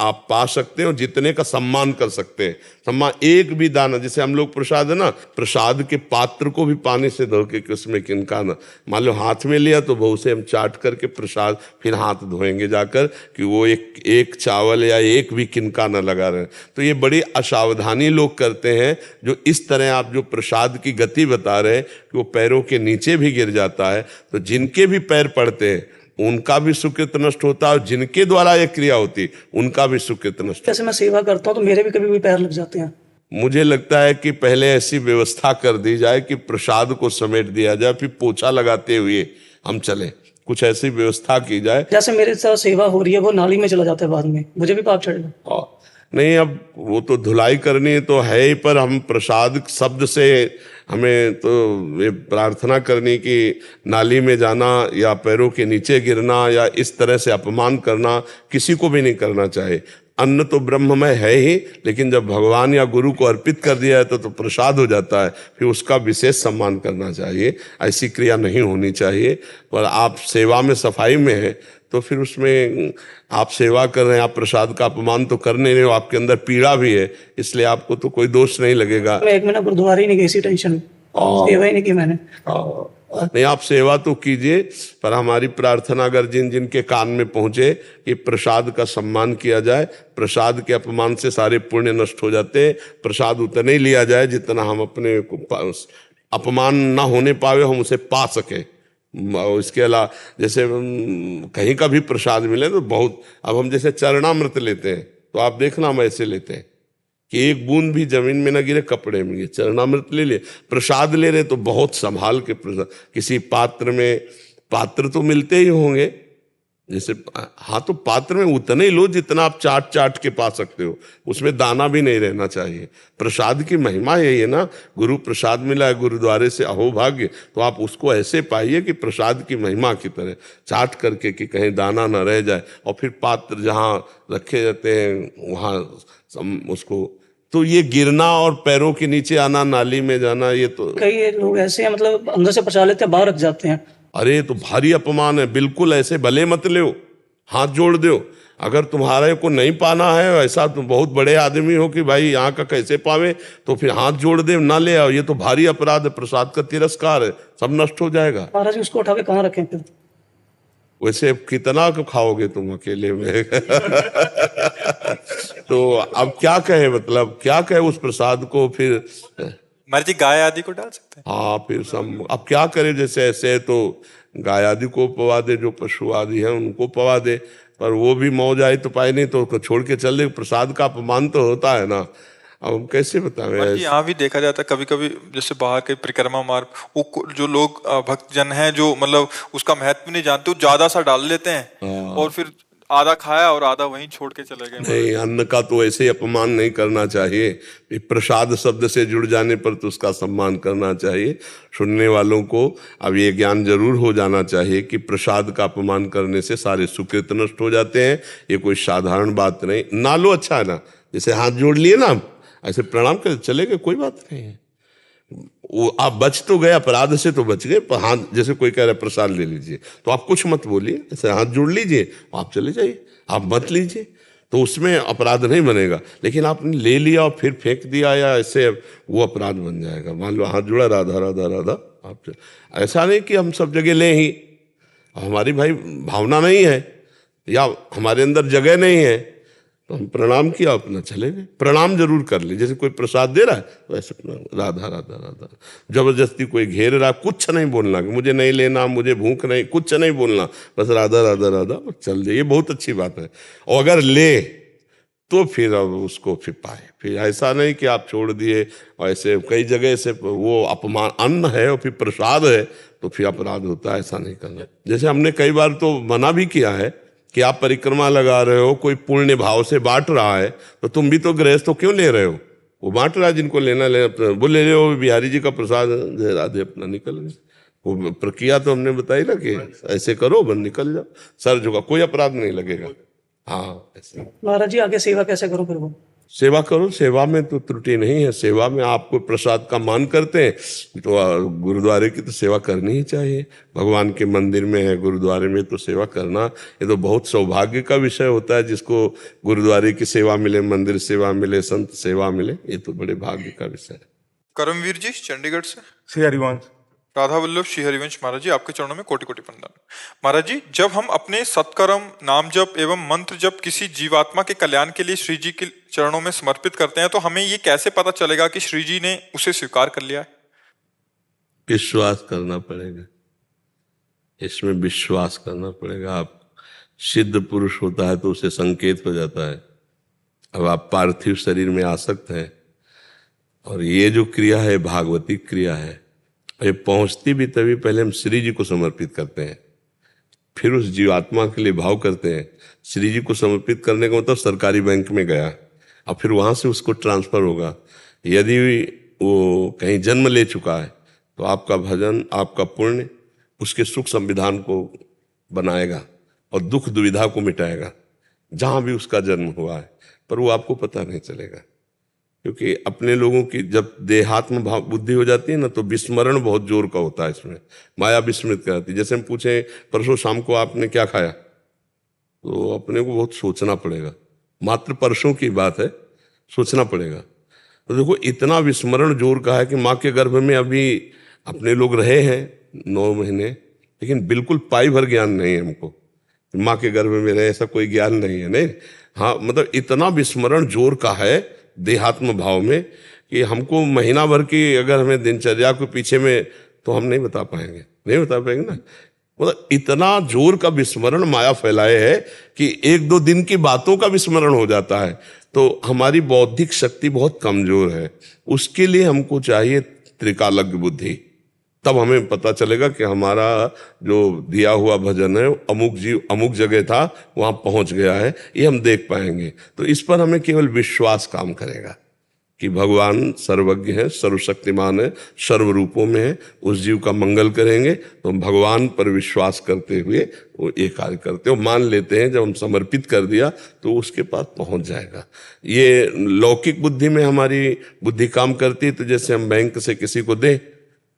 आप पा सकते हो, जितने का सम्मान कर सकते हैं। सम्मान एक भी दाना, जैसे हम लोग प्रसाद है ना, प्रसाद के पात्र को भी पानी से धो के उसमें किनका ना, मान लो हाथ में लिया तो बहु से हम चाट करके प्रसाद फिर हाथ धोएंगे जाकर कि वो एक चावल या एक भी किनका ना लगा रहे। तो ये बड़ी असावधानी लोग करते हैं। जो इस तरह आप जो प्रसाद की गति बता रहे हैं कि वो पैरों के नीचे भी गिर जाता है, तो जिनके भी पैर पड़ते हैं उनका भी सुकृत नष्ट होता है, और जिनके द्वारा ये क्रिया होती उनका भी सुकृत नष्ट। जैसे मैं सेवा करता हूँ तो मेरे भी कभी कभी पैर लग जाते हैं। मुझे लगता है कि पहले ऐसी व्यवस्था कर दी जाए कि प्रसाद को समेट दिया जाए, फिर पोछा लगाते हुए हम चले, कुछ ऐसी व्यवस्था की जाए। जैसे मेरे साथ सेवा हो रही है, वो नाली में चला जाता है, बाद में मुझे भी पाप चढ़ेगा। नहीं, अब वो तो धुलाई करनी तो है ही, पर हम प्रसाद शब्द से हमें तो ये प्रार्थना करनी कि नाली में जाना या पैरों के नीचे गिरना या इस तरह से अपमान करना किसी को भी नहीं करना चाहिए। अन्न तो ब्रह्ममय है ही, लेकिन जब भगवान या गुरु को अर्पित कर दिया है तो प्रसाद हो जाता है, फिर उसका विशेष सम्मान करना चाहिए। ऐसी क्रिया नहीं होनी चाहिए। पर आप सेवा में सफाई में है तो फिर उसमें आप सेवा कर रहे हैं, आप प्रसाद का अपमान तो कर नहीं रहे हो, आपके अंदर पीड़ा भी है, इसलिए आपको तो कोई दोष नहीं लगेगा। मैं 1 महीना गुरुद्वारा ही नहीं गई, इसी टेंशन, सेवा ही नहीं की मैंने। नहीं, आप सेवा तो कीजिए, पर हमारी प्रार्थना अगर जिन जिनके कान में पहुंचे कि प्रसाद का सम्मान किया जाए। प्रसाद के अपमान से सारे पुण्य नष्ट हो जाते हैं। प्रसाद उतना ही लिया जाए जितना हम अपने अपमान ना होने पावे हम उसे पा सके। इसके अलावा जैसे कहीं का भी प्रसाद मिले तो बहुत, अब हम जैसे चरणामृत लेते हैं तो आप देखना हम ऐसे लेते हैं कि एक बूंद भी जमीन में ना गिरे, कपड़े में गिरे। चरणामृत ले लिए, प्रसाद ले रहे तो बहुत संभाल के प्रसाद, किसी पात्र में, पात्र तो मिलते ही होंगे जैसे, हाँ, तो पात्र में उतने ही लो जितना आप चाट चाट के पा सकते हो, उसमें दाना भी नहीं रहना चाहिए। प्रसाद की महिमा यही है ना, गुरु प्रसाद मिला है गुरुद्वारे से, अहो भाग्य, तो आप उसको ऐसे पाइए कि प्रसाद की महिमा की तरह चाट करके कि कहीं दाना ना रह जाए। और फिर पात्र जहाँ रखे जाते हैं वहाँ उसको, तो ये गिरना और पैरों के नीचे आना, नाली में जाना, ये तो कई लोग ऐसे हैं, मतलब अंदर से प्रसाद लेते हैं, बाहर रख जाते हैं। अरे तो भारी अपमान है। बिल्कुल ऐसे भले मत ले, हाथ जोड़ दो। अगर तुम्हारे को नहीं पाना है, ऐसा तुम बहुत बड़े आदमी हो कि भाई यहाँ का कैसे पावे, तो फिर हाथ जोड़ दे, ना ले आओ। ये तो भारी अपराध है, प्रसाद का तिरस्कार है, सब नष्ट हो जाएगा। महाराज उसको उठा के कहाँ रखें फिर? वैसे कितना खाओगे तुम अकेले में? तो अब क्या कहे, मतलब क्या कहे उस प्रसाद को फिर? महाराज जी गाय आदि को डाल सकते हैं? हाँ, फिर सब अब क्या करे, जैसे ऐसे तो गाय आदि को पवा दे, जो पशु आदि हैं उनको पवा दे, पर वो भी मौज आई तो पाए नहीं तो छोड़ के चल दे। प्रसाद का अपमान तो होता है ना, अब हम कैसे बताएं। यहाँ भी देखा जाता है कभी कभी, जैसे बाहर के परिक्रमा मार्ग, वो जो लोग भक्तजन हैं जो मतलब उसका महत्व नहीं जानते, वो ज्यादा सा डाल लेते हैं और फिर आधा खाया और आधा वहीं छोड़ के चले गए। नहीं, अन्न का तो ऐसे अपमान नहीं करना चाहिए। प्रसाद शब्द से जुड़ जाने पर तो उसका सम्मान करना चाहिए। सुनने वालों को अब ये ज्ञान जरूर हो जाना चाहिए कि प्रसाद का अपमान करने से सारे सुकृत नष्ट हो जाते हैं। ये कोई साधारण बात नहीं। ना लो, अच्छा है ना, जैसे हाथ जोड़ लिए ना, ऐसे प्रणाम कर चले गए, कोई बात नहीं है। वो आप बच तो गए, अपराध से तो बच गए, पर हाथ, जैसे कोई कह रहा है प्रसाद ले लीजिए तो आप कुछ मत बोलिए, ऐसे हाथ जोड़ लीजिए, आप चले जाइए, आप मत लीजिए, तो उसमें अपराध नहीं बनेगा। लेकिन आपने ले लिया और फिर फेंक दिया या ऐसे, वो अपराध बन जाएगा। मान लो हाथ जोड़ा, राधा राधा राधा, आप ऐसा नहीं कि हम सब जगह ले ही, हमारी भाई भावना नहीं है या हमारे अंदर जगह नहीं है तो हम प्रणाम किया, अपना चले गए। प्रणाम जरूर कर ले, जैसे कोई प्रसाद दे रहा है तो ऐसे राधा राधा राधा। जबरदस्ती कोई घेर रहा, कुछ नहीं बोलना कि मुझे नहीं लेना, मुझे भूख नहीं, कुछ नहीं बोलना, बस राधा राधा राधा, बस चल जाइए, बहुत अच्छी बात है। और अगर ले तो फिर अब उसको फिर पाए, फिर ऐसा नहीं कि आप छोड़ दिए। और ऐसे कई जगह से वो अपमान, अन्न है और फिर प्रसाद है तो फिर अपराध होता है, ऐसा नहीं करना। जैसे हमने कई बार तो मना भी किया है कि आप परिक्रमा लगा रहे हो, कोई पुण्य भाव से बांट रहा है तो तुम भी तो गृहस्थ हो, क्यों ले रहे हो? वो बांट रहा है, जिनको लेना ले, वो ले रहे हो, बिहारी जी का प्रसाद, जय राधे, अपना निकल गए। वो प्रक्रिया तो हमने बताई ना कि ऐसे करो, बन निकल जाओ, सर झुका, कोई अपराध नहीं लगेगा। हाँ, ऐसे। महाराज जी आगे सेवा कैसे करूं फिर? वो सेवा करो, सेवा में तो त्रुटि नहीं है। सेवा में आपको प्रसाद का मान करते हैं तो गुरुद्वारे की तो सेवा करनी ही चाहिए। भगवान के मंदिर में है, गुरुद्वारे में तो सेवा करना, ये तो बहुत सौभाग्य का विषय होता है जिसको गुरुद्वारे की सेवा मिले, मंदिर सेवा मिले, संत सेवा मिले, ये तो बड़े भाग्य का विषय है। करमवीर जी चंडीगढ़ से। श्री हरिवंश। राधा वल्लभ श्री हरिवंश महाराज जी, आपके चरणों में कोटि कोटि प्रणाम। महाराज जी, जब हम अपने सत्कर्म, नाम जप एवं मंत्र जप किसी जीवात्मा के कल्याण के लिए श्री जी के चरणों में समर्पित करते हैं तो हमें ये कैसे पता चलेगा कि श्री जी ने उसे स्वीकार कर लिया है? विश्वास करना पड़ेगा, इसमें विश्वास करना पड़ेगा। आप सिद्ध पुरुष होता है तो उसे संकेत हो जाता है। अब आप पार्थिव शरीर में आसक्त हैं और ये जो क्रिया है भागवती क्रिया है, ये पहुंचती भी तभी पहले हम श्री जी को समर्पित करते हैं, फिर उस जीवात्मा के लिए भाव करते हैं। श्री जी को समर्पित करने का मतलब सरकारी बैंक में गया और फिर वहां से उसको ट्रांसफर होगा। यदि वो कहीं जन्म ले चुका है तो आपका भजन, आपका पुण्य उसके सुख संविधान को बनाएगा और दुख दुविधा को मिटाएगा जहां भी उसका जन्म हुआ है, पर वो आपको पता नहीं चलेगा। क्योंकि अपने लोगों की जब देहात्म भाव बुद्धि हो जाती है ना, तो विस्मरण बहुत जोर का होता है इसमें, माया विस्मृत कराती है। जैसे हम पूछे परसों शाम को आपने क्या खाया, तो अपने को बहुत सोचना पड़ेगा। मात्र परसों की बात है, सोचना पड़ेगा। तो देखो इतना विस्मरण जोर का है कि माँ के गर्भ में अभी अपने लोग रहे हैं 9 महीने, लेकिन बिल्कुल पाई भर ज्ञान नहीं है हमको। माँ के गर्भ में रहे ऐसा कोई ज्ञान नहीं है, नहीं। हाँ, मतलब इतना विस्मरण जोर का है देहात्म भाव में कि हमको महीना भर की अगर हमें दिनचर्या को पीछे में, तो हम नहीं बता पाएंगे, नहीं बता पाएंगे ना। मतलब इतना जोर का विस्मरण माया फैलाए है कि 1-2 दिन की बातों का विस्मरण हो जाता है। तो हमारी बौद्धिक शक्ति बहुत कमजोर है, उसके लिए हमको चाहिए त्रिकालज्ञ बुद्धि। तब हमें पता चलेगा कि हमारा जो दिया हुआ भजन है अमुक जीव अमुक जगह था, वहां पहुंच गया है, ये हम देख पाएंगे। तो इस पर हमें केवल विश्वास काम करेगा कि भगवान सर्वज्ञ है, सर्वशक्तिमान है, सर्व रूपों में है। उस जीव का मंगल करेंगे तो भगवान पर विश्वास करते हुए वो ये कार्य करते हो, मान लेते हैं। जब हम समर्पित कर दिया तो उसके पास पहुंच जाएगा। ये लौकिक बुद्धि में हमारी बुद्धि काम करती है, तो जैसे हम बैंक से किसी को दें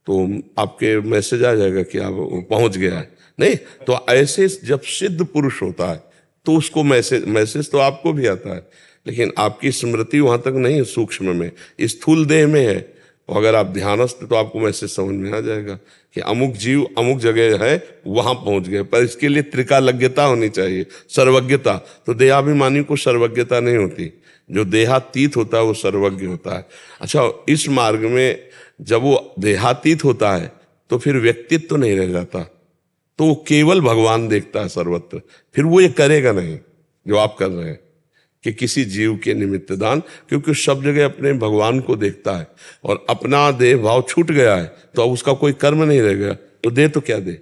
तो आपके मैसेज आ जाएगा कि आप पहुंच गया है, नहीं। तो ऐसे जब सिद्ध पुरुष होता है तो उसको मैसेज तो आपको भी आता है, लेकिन आपकी स्मृति वहां तक नहीं है, सूक्ष्म में, स्थूल देह में है। और अगर आप ध्यानस्थ तो आपको मैसेज समझ में आ जाएगा कि अमुक जीव अमुक जगह है, वहां पहुंच गए। पर इसके लिए त्रिकालज्ञता होनी चाहिए, सर्वज्ञता। तो देहाभिमानी को सर्वज्ञता नहीं होती, जो देहातीत होता है वो सर्वज्ञ होता है। अच्छा, इस मार्ग में जब वो देहातीत होता है तो फिर व्यक्तित्व तो नहीं रह जाता, तो वो केवल भगवान देखता है सर्वत्र। फिर वो ये करेगा नहीं जो आप कर रहे हैं कि किसी जीव के निमित्त दान, क्योंकि सब जगह अपने भगवान को देखता है और अपना देह भाव छूट गया है तो अब उसका कोई कर्म नहीं रह गया, तो दे तो क्या दे,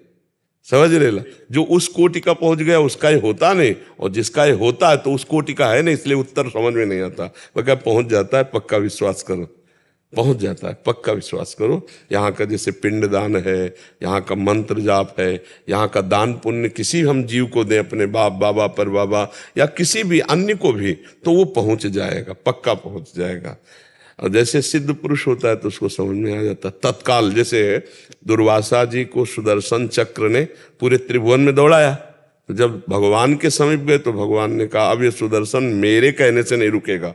समझ लेला। जो उस कोटि का पहुंच गया उसका ये होता नहीं, और जिसका ये होता है तो उस कोटि का है नहीं, इसलिए उत्तर समझ में नहीं आता। वह क्या पहुंच जाता है, पक्का विश्वास करो, पहुंच जाता है, पक्का विश्वास करो। यहाँ का जैसे पिंडदान है, यहाँ का मंत्र जाप है, यहाँ का दान पुण्य किसी हम जीव को दें, अपने बाप बाबा पर बाबा या किसी भी अन्य को भी, तो वो पहुंच जाएगा, पक्का पहुंच जाएगा। और जैसे सिद्ध पुरुष होता है तो उसको समझ में आ जाता है तत्काल। जैसे दुर्वासा जी को सुदर्शन चक्र ने पूरे त्रिभुवन में दौड़ाया, तो जब भगवान के समीप गए तो भगवान ने कहा अब ये सुदर्शन मेरे कहने से नहीं रुकेगा।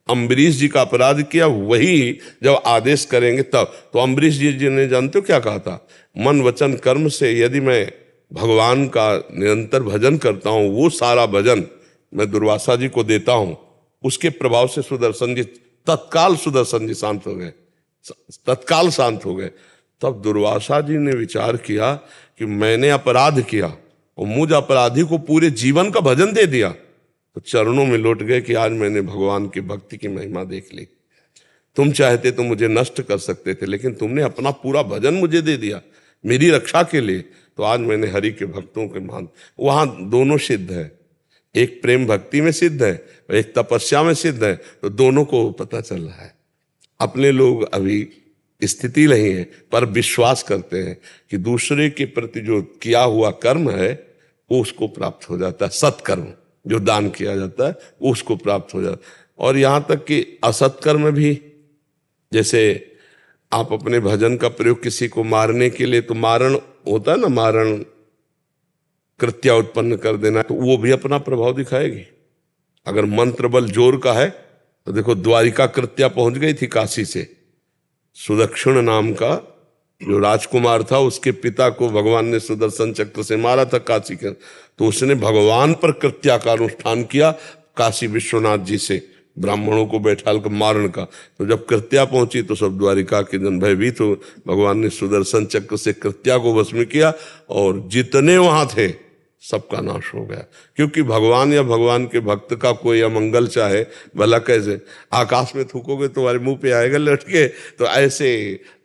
अम्बरीश जी का अपराध किया, वही जब आदेश करेंगे तब। तो अम्बरीश जी ने जानते हो क्या कहा था, मन वचन कर्म से यदि मैं भगवान का निरंतर भजन करता हूं, वो सारा भजन मैं दुर्वासा जी को देता हूं, उसके प्रभाव से सुदर्शन जी तत्काल शांत हो गए, तत्काल शांत हो गए। तब दुर्वासा जी ने विचार किया कि मैंने अपराध किया और मुझ अपराधी को पूरे जीवन का भजन दे दिया, तो चरणों में लौट गए कि आज मैंने भगवान की भक्ति की महिमा देख ली। तुम चाहते तो मुझे नष्ट कर सकते थे, लेकिन तुमने अपना पूरा भजन मुझे दे दिया मेरी रक्षा के लिए, तो आज मैंने हरि के भक्तों के मान। वहां दोनों सिद्ध है, एक प्रेम भक्ति में सिद्ध है, एक तपस्या में सिद्ध है, तो दोनों को पता चल रहा है। अपने लोग अभी स्थिति नहीं है, पर विश्वास करते हैं कि दूसरे के प्रति जो किया हुआ कर्म है वो उसको प्राप्त हो जाता है। सत्कर्म जो दान किया जाता है वो उसको प्राप्त हो जाता है। और यहाँ तक कि असत्कर्म भी, जैसे आप अपने भजन का प्रयोग किसी को मारने के लिए, तो मारण होता है ना, मारण कृत्या उत्पन्न कर देना, तो वो भी अपना प्रभाव दिखाएगी। अगर मंत्र बल जोर का है तो देखो द्वारिका कृत्या पहुंच गई थी काशी से, सुदक्षिण नाम का जो राजकुमार था, उसके पिता को भगवान ने सुदर्शन चक्र से मारा था काशी के, तो उसने भगवान पर कृत्या का अनुष्ठान किया काशी विश्वनाथ जी से, ब्राह्मणों को बैठाल कर मारण का। तो जब कृत्या पहुंची तो सब द्वारिका के जन भयभीत हो, भगवान ने सुदर्शन चक्र से कृत्या को भस्म किया और जितने वहां थे सबका नाश हो गया। क्योंकि भगवान या भगवान के भक्त का कोई अमंगल चाहे, भला कैसे आकाश में थूकोगे तुम्हारे मुंह पे आएगा लौट के, तो ऐसे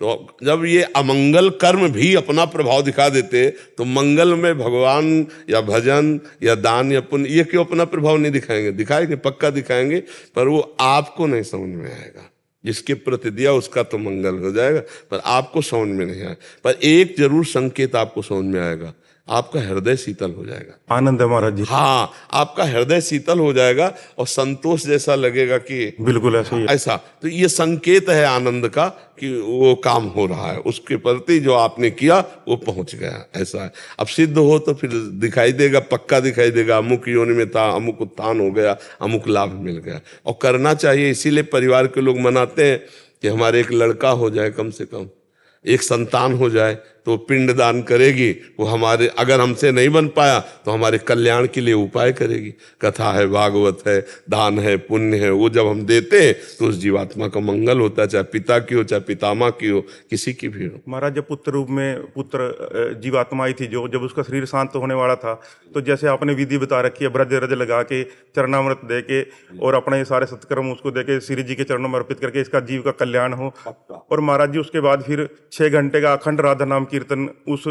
तो जब ये अमंगल कर्म भी अपना प्रभाव दिखा देते, तो मंगल में भगवान या भजन या दान या पुण्य ये क्यों अपना प्रभाव नहीं दिखाएंगे? दिखाएंगे, पक्का दिखाएंगे, पर वो आपको नहीं समझ में आएगा। जिसके प्रति दिया उसका तो मंगल हो जाएगा, पर आपको समझ में नहीं आएगा। पर एक जरूर संकेत आपको समझ में आएगा, आपका हृदय शीतल हो जाएगा। आनंद है महाराज जी। हाँ, आपका हृदय शीतल हो जाएगा और संतोष जैसा लगेगा कि बिल्कुल ऐसा ही है। ऐसा। तो ये संकेत है आनंद का कि वो काम हो रहा है, उसके प्रति जो आपने किया वो पहुंच गया, ऐसा है। अब सिद्ध हो तो फिर दिखाई देगा, पक्का दिखाई देगा, अमुक योनि में था, अमुक उत्थान हो गया, अमुक लाभ मिल गया। और करना चाहिए, इसीलिए परिवार के लोग मनाते हैं कि हमारे एक लड़का हो जाए, कम से कम एक संतान हो जाए, तो पिंड दान करेगी वो हमारे, अगर हमसे नहीं बन पाया तो हमारे कल्याण के लिए उपाय करेगी। कथा है, भागवत है, दान है, पुण्य है, वो जब हम देते हैं तो उस जीवात्मा का मंगल होता है, चाहे पिता की हो, चाहे पितामह की हो, किसी की भी हो। महाराज जब पुत्र रूप में पुत्र जीवात्मा आई थी, जो जब उसका शरीर शांत होने वाला था, तो जैसे आपने विधि बता रखी है, ब्रज रज लगा के, चरणामृत दे के और अपने सारे सत्कर्म उसको दे के श्री जी के चरणों में अर्पित करके इसका जीव का कल्याण हो। और महाराज जी उसके बाद फिर 6 घंटे का अखंड राधा नाम कीर्तन उस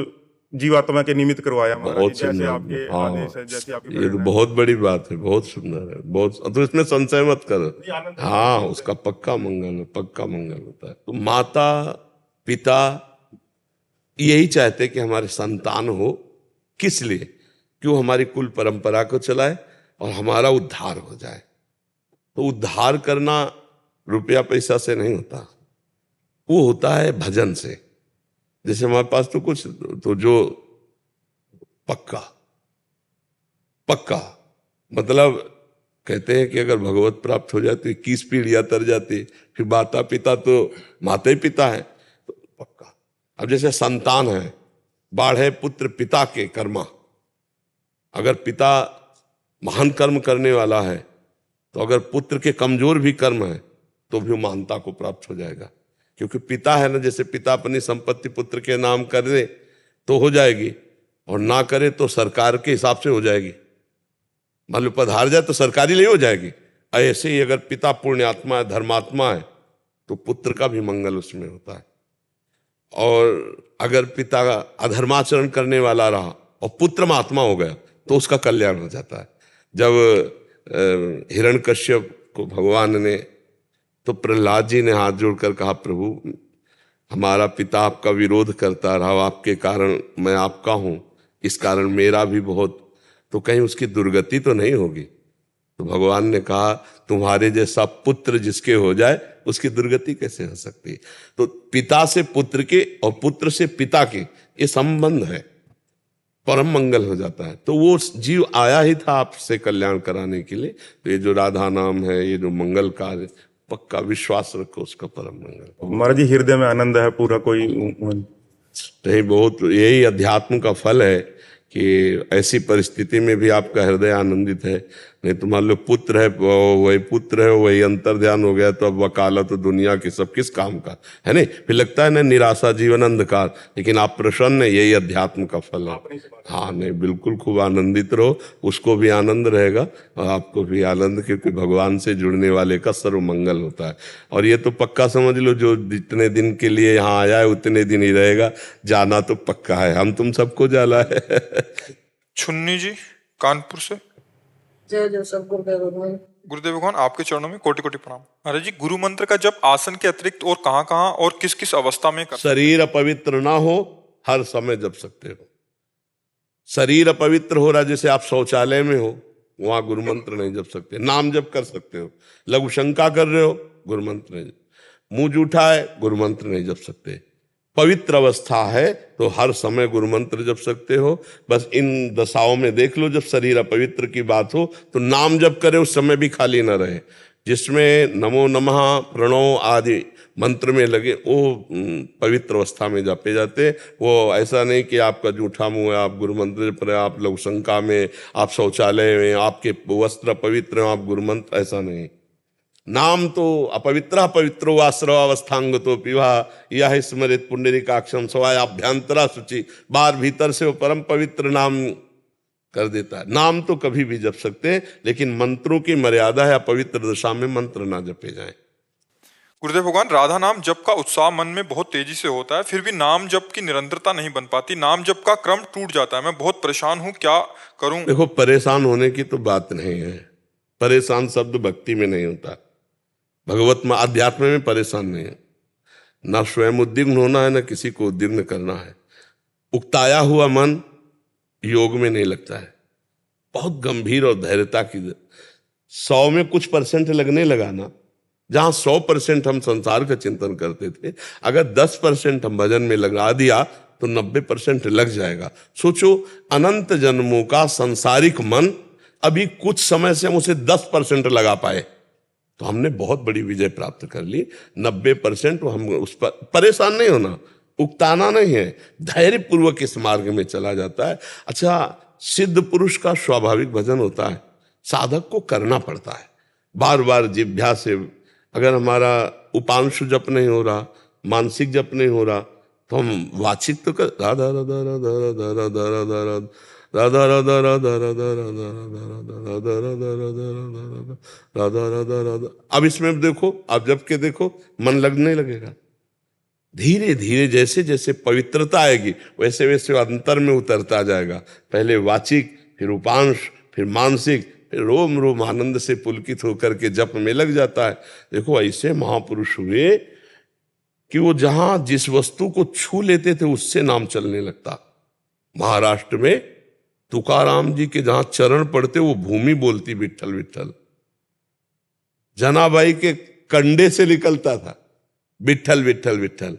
जीवात्मा के निमित्त करवाया। बहुत जैसे सुंदर। आपके आदेश है, जैसे आपकी ये तो बहुत बड़ी बात है, बहुत सुंदर है, बहुत। तो इसमें संशय मत करो, हाँ, उसका पक्का मंगल है, पक्का मंगल होता है। तो माता पिता यही चाहते कि हमारे संतान हो, किस लिए? क्यों? हमारी कुल परंपरा को चलाए और हमारा उद्धार हो जाए। तो उद्धार करना रुपया पैसा से नहीं होता, वो होता है भजन से। जैसे हमारे पास तो कुछ, तो जो पक्का मतलब कहते हैं कि अगर भगवत प्राप्त हो जाती, 21 पीढ़ियां तर जाती, फिर माता पिता तो माता ही पिता है, तो पक्का। अब जैसे संतान है, बाढ़े पुत्र पिता के कर्मा, अगर पिता महान कर्म करने वाला है तो अगर पुत्र के कमजोर भी कर्म है तो भी महानता को प्राप्त हो जाएगा। क्योंकि पिता है ना, जैसे पिता अपनी संपत्ति पुत्र के नाम कर दे तो हो जाएगी, और ना करे तो सरकार के हिसाब से हो जाएगी। मान लो पधार जाए तो सरकारी नहीं हो जाएगी। ऐसे ही अगर पिता पुण्यात्मा है, धर्मात्मा है, तो पुत्र का भी मंगल उसमें होता है। और अगर पिता अधर्माचरण करने वाला रहा और पुत्र महात्मा हो गया तो उसका कल्याण हो जाता है। जब हिरण्यकश्यप को भगवान ने, तो प्रहलाद जी ने हाथ जोड़कर कहा, प्रभु हमारा पिता आपका विरोध करता रहा, आपके कारण मैं आपका हूं, इस कारण मेरा भी बहुत, तो कहीं उसकी दुर्गति तो नहीं होगी? तो भगवान ने कहा, तुम्हारे जैसा पुत्र जिसके हो जाए उसकी दुर्गति कैसे हो सकती है? तो पिता से पुत्र के और पुत्र से पिता के ये संबंध है, परम मंगल हो जाता है। तो वो जीव आया ही था आपसे कल्याण कराने के लिए। तो ये जो राधा नाम है, ये जो मंगल कार्य, पक्का विश्वास रखो, उसका परम मंगल। महाराज जी हृदय में आनंद है पूरा, कोई नहीं, बहुत यही अध्यात्म का फल है कि ऐसी परिस्थिति में भी आपका हृदय आनंदित है। नहीं तो मान लो पुत्र है, वही पुत्र है, वही अंतर ध्यान हो गया, तो अब वकालत तो दुनिया की सब किस काम का है? नहीं, फिर लगता है ना निराशा, जीवन अंधकार। लेकिन आप प्रसन्न है, यही अध्यात्म का फल है। हाँ, नहीं, बिल्कुल खूब आनंदित रहो, उसको भी आनंद रहेगा और आपको भी आनंद, क्योंकि भगवान से जुड़ने वाले का सर्व मंगल होता है। और ये तो पक्का समझ लो, जो जितने दिन के लिए यहाँ आया है उतने दिन ही रहेगा, जाना तो पक्का है, हम तुम सबको जाना है। छुन्नी जी कानपुर से। जय जय सब गुरुदेव भगवान। गुरुदेव भगवान आपके चरणों में कोटि कोटि प्रणाम। महाराज जी, गुरु मंत्र का जब आसन के अतिरिक्त और कहाँ और किस किस अवस्था में कर? शरीर अपवित्र ना हो, हर समय जप सकते हो। शरीर अपवित्र हो रहा, जैसे आप शौचालय में हो वहां गुरु मंत्र नहीं जप सकते। नाम जप कर सकते हो, लघु शंका कर रहे हो, गुरु मंत्र नहीं, मुंह जूठा है, गुरु मंत्र नहीं जप सकते। पवित्र अवस्था है तो हर समय गुरु मंत्र जप सकते हो। बस इन दशाओं में देख लो, जब शरीर अपवित्र की बात हो तो नाम जप करे उस समय भी खाली न रहे। जिसमें नमो नमः प्रणव आदि मंत्र में लगे वो पवित्र अवस्था में जपे जाते। वो ऐसा नहीं कि आपका जूठा मुंह है, आप गुरु मंत्र जप रहे, आप लघु शंका में, आप शौचालय में, आपके वस्त्र पवित्र हैं, आप गुरु मंत्र, ऐसा नहीं। नाम तो अपवित्र पवित्रो वा सर्वावस्थांग तो पिवा यह स्मृत पुंडरीकाक्षम सवाय अभ्यंतरा शुचि, बाहर भीतर से वो परम पवित्र नाम कर देता है। नाम तो कभी भी जप सकते हैं, लेकिन मंत्रों की मर्यादा है, अपवित्र दशा में मंत्र ना जपे जाएं। गुरुदेव भगवान, राधा नाम जप का उत्साह मन में बहुत तेजी से होता है, फिर भी नाम जप की निरंतरता नहीं बन पाती, नाम जप का क्रम टूट जाता है। मैं बहुत परेशान हूँ, क्या करूं? देखो, परेशान होने की तो बात नहीं है। परेशान शब्द भक्ति में नहीं होता, भगवत में अध्यात्म में परेशान नहीं है। ना स्वयं उद्विग्न होना है, ना किसी को उद्विग्न करना है। उकताया हुआ मन योग में नहीं लगता है। बहुत गंभीर और धैर्यता की 100 में कुछ % लगने लगा ना, जहां 100% हम संसार का चिंतन करते थे, अगर 10% हम भजन में लगा दिया तो 90% लग जाएगा। सोचो, अनंत जन्मों का संसारिक मन, अभी कुछ समय से हम उसे 10% लगा पाए तो हमने बहुत बड़ी विजय प्राप्त कर ली। 90% हम उस पर परेशान नहीं होना, उकताना नहीं है, धैर्य पूर्वक इस मार्ग में चला जाता है। अच्छा, सिद्ध पुरुष का स्वाभाविक भजन होता है, साधक को करना पड़ता है बार बार जिह्वा से। अगर हमारा उपांशु जप नहीं हो रहा, मानसिक जप नहीं हो रहा, तो हम वाचिक तो कर राधा राधा राधा राधा राधा राधा राधा राधा राधा राधा राधा राधा राधा। अब इसमें देखो, आप जप के देखो, मन लगने लगेगा। धीरे धीरे जैसे जैसे पवित्रता आएगी वैसे वैसे अंतर में उतरता जाएगा। पहले वाचिक, फिर उपांश, फिर मानसिक, फिर रोम रोम आनंद से पुलकित होकर के जप में लग जाता है। देखो, ऐसे महापुरुष हुए कि वो जहां जिस वस्तु को छू लेते थे उससे नाम चलने लगता। महाराष्ट्र में तुकाराम जी के जहां चरण पड़ते वो भूमि बोलती विठ्ठल विठ्ठल। जनाबाई के कंडे से निकलता था विठ्ठल विठ्ठल विठ्ठल।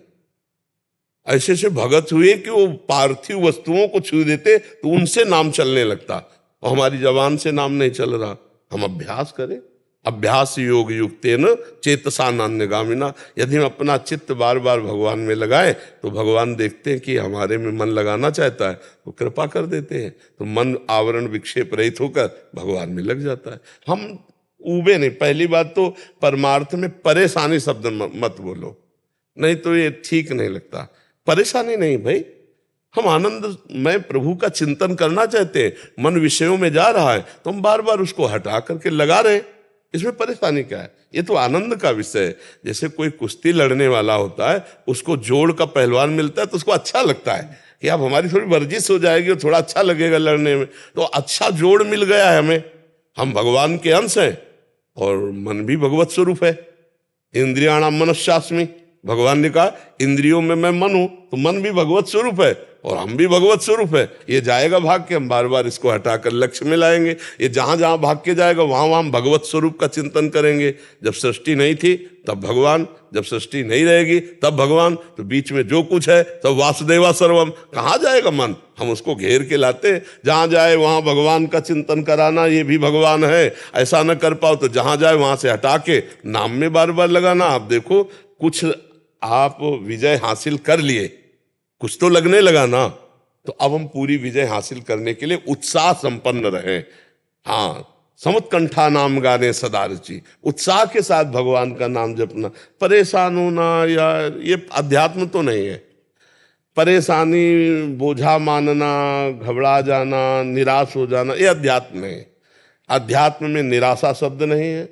ऐसे से भगत हुए कि वो पार्थिव वस्तुओं को छू देते तो उनसे नाम चलने लगता। और हमारी जबान से नाम नहीं चल रहा, हम अभ्यास करें। अभ्यास योग युक्तेन चेतसा नान्यगामिना। यदि हम अपना चित्त बार बार भगवान में लगाएं तो भगवान देखते हैं कि हमारे में मन लगाना चाहता है तो कृपा कर देते हैं, तो मन आवरण विक्षेप रहित होकर भगवान में लग जाता है। हम उबे नहीं। पहली बात तो परमार्थ में परेशानी शब्द मत बोलो, नहीं तो ये ठीक नहीं लगता। परेशानी नहीं भाई, हम आनंद में प्रभु का चिंतन करना चाहते हैं, मन विषयों में जा रहा है तो हम बार बार उसको हटा करके लगा रहे, इसमें परेशानी क्या है? ये तो आनंद का विषय है। जैसे कोई कुश्ती लड़ने वाला होता है, उसको जोड़ का पहलवान मिलता है तो उसको अच्छा लगता है कि अब हमारी थोड़ी वर्जिश हो जाएगी और थोड़ा अच्छा लगेगा लड़ने में। तो अच्छा जोड़ मिल गया है हमें, हम भगवान के अंश हैं और मन भी भगवत स्वरूप है। इंद्रियाणाम मनश्चास्मि, भगवान ने कहा इंद्रियों में मैं मन हूं, तो मन भी भगवत स्वरूप है और हम भी भगवत स्वरूप है। ये जाएगा भाग के, हम बार बार इसको हटाकर लक्ष्य में लाएंगे। ये जहां जहां भाग के जाएगा वहां वहां हम भगवत स्वरूप का चिंतन करेंगे। जब सृष्टि नहीं थी तब भगवान, जब सृष्टि नहीं रहेगी तब भगवान, तो बीच में जो कुछ है तब वासुदेवा सर्वम। कहाँ जाएगा मन? हम उसको घेर के लाते, जहां जाए वहां भगवान का चिंतन कराना, ये भी भगवान है। ऐसा न कर पाओ तो जहां जाए वहां से हटा के नाम में बार बार लगाना। आप देखो, कुछ आप विजय हासिल कर लिए, कुछ तो लगने लगा ना, तो अब हम पूरी विजय हासिल करने के लिए उत्साह संपन्न रहे। हाँ, समुत्कंठा नाम गाने सदा रुचि, उत्साह के साथ भगवान का नाम जपना। परेशान होना यार, ये अध्यात्म तो नहीं है। परेशानी, बोझा मानना, घबरा जाना, निराश हो जाना, ये अध्यात्म नहीं है। अध्यात्म में निराशा शब्द नहीं है,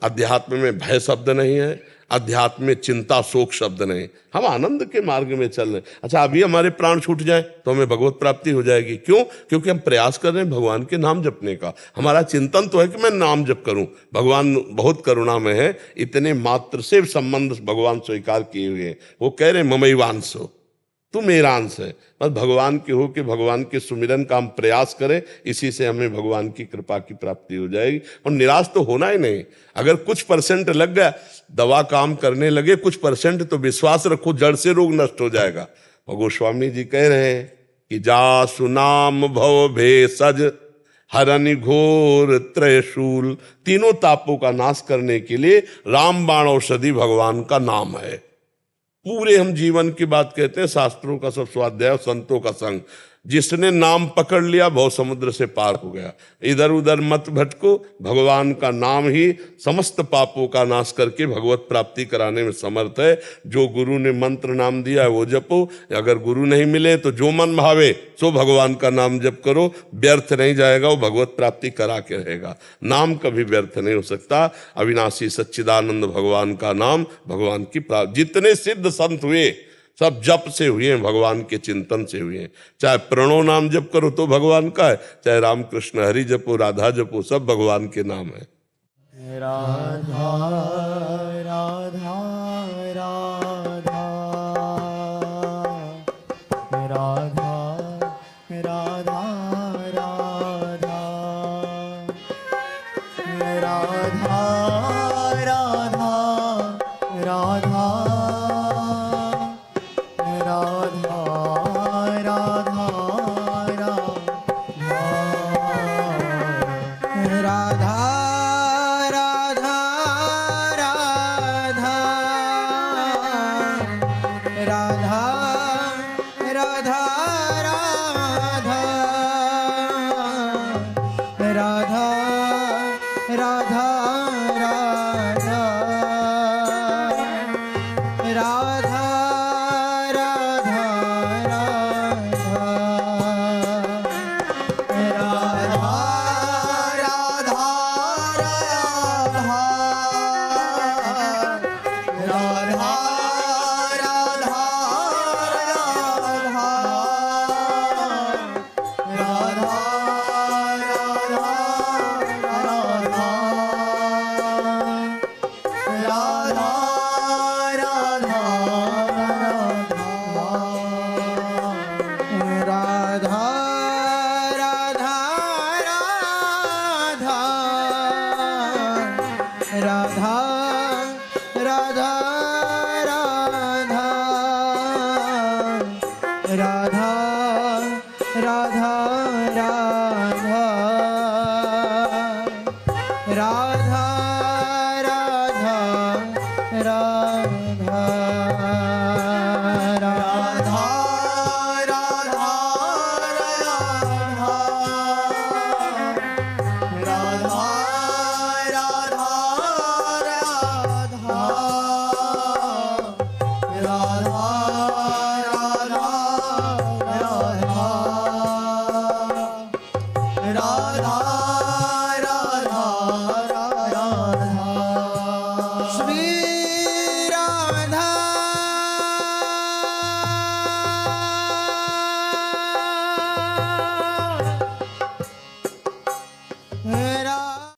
अध्यात्म में भय शब्द नहीं है, अध्यात्म में चिंता शोक शब्द नहीं। हम आनंद के मार्ग में चल रहे। अच्छा, अभी हमारे प्राण छूट जाए तो हमें भगवत प्राप्ति हो जाएगी। क्यों? क्योंकि हम प्रयास कर रहे हैं भगवान के नाम जपने का। हमारा चिंतन तो है कि मैं नाम जप करूं। भगवान बहुत करुणा में है, इतने मात्र से संबंध भगवान स्वीकार किए हुए हैं। वो कह रहे ममैवांशो, तू मेरा अंश है। बस भगवान के हो के भगवान के सुमिरन का हम प्रयास करें, इसी से हमें भगवान की कृपा की प्राप्ति हो जाएगी। और निराश तो होना ही नहीं। अगर कुछ परसेंट लग गया, दवा काम करने लगे, कुछ परसेंट तो विश्वास रखो जड़ से रोग नष्ट हो जाएगा। और गोस्वामी जी कह रहे हैं कि जा सुनाम भव भेषज हरनि घोर त्रयशूल, तीनों तापों का नाश करने के लिए रामबाण औषधि भगवान का नाम है। पूरे हम जीवन की बात कहते हैं, शास्त्रों का सब स्वाध्याय, संतों का संग। जिसने नाम पकड़ लिया भव समुद्र से पार हो गया। इधर उधर मत भटको, भगवान का नाम ही समस्त पापों का नाश करके भगवत प्राप्ति कराने में समर्थ है। जो गुरु ने मंत्र नाम दिया है वो जपो, अगर गुरु नहीं मिले तो जो मन भावे सो भगवान का नाम जप करो, व्यर्थ नहीं जाएगा, वो भगवत प्राप्ति करा के रहेगा। नाम कभी व्यर्थ नहीं हो सकता। अविनाशी सच्चिदानंद भगवान का नाम भगवान की प्राप्ति। जितने सिद्ध संत हुए सब जप से हुए हैं, भगवान के चिंतन से हुए हैं। चाहे प्रणव नाम जप करो तो भगवान का है, चाहे राम कृष्ण हरि जपो, राधा जपो, सब भगवान के नाम है। राधा राधा राधा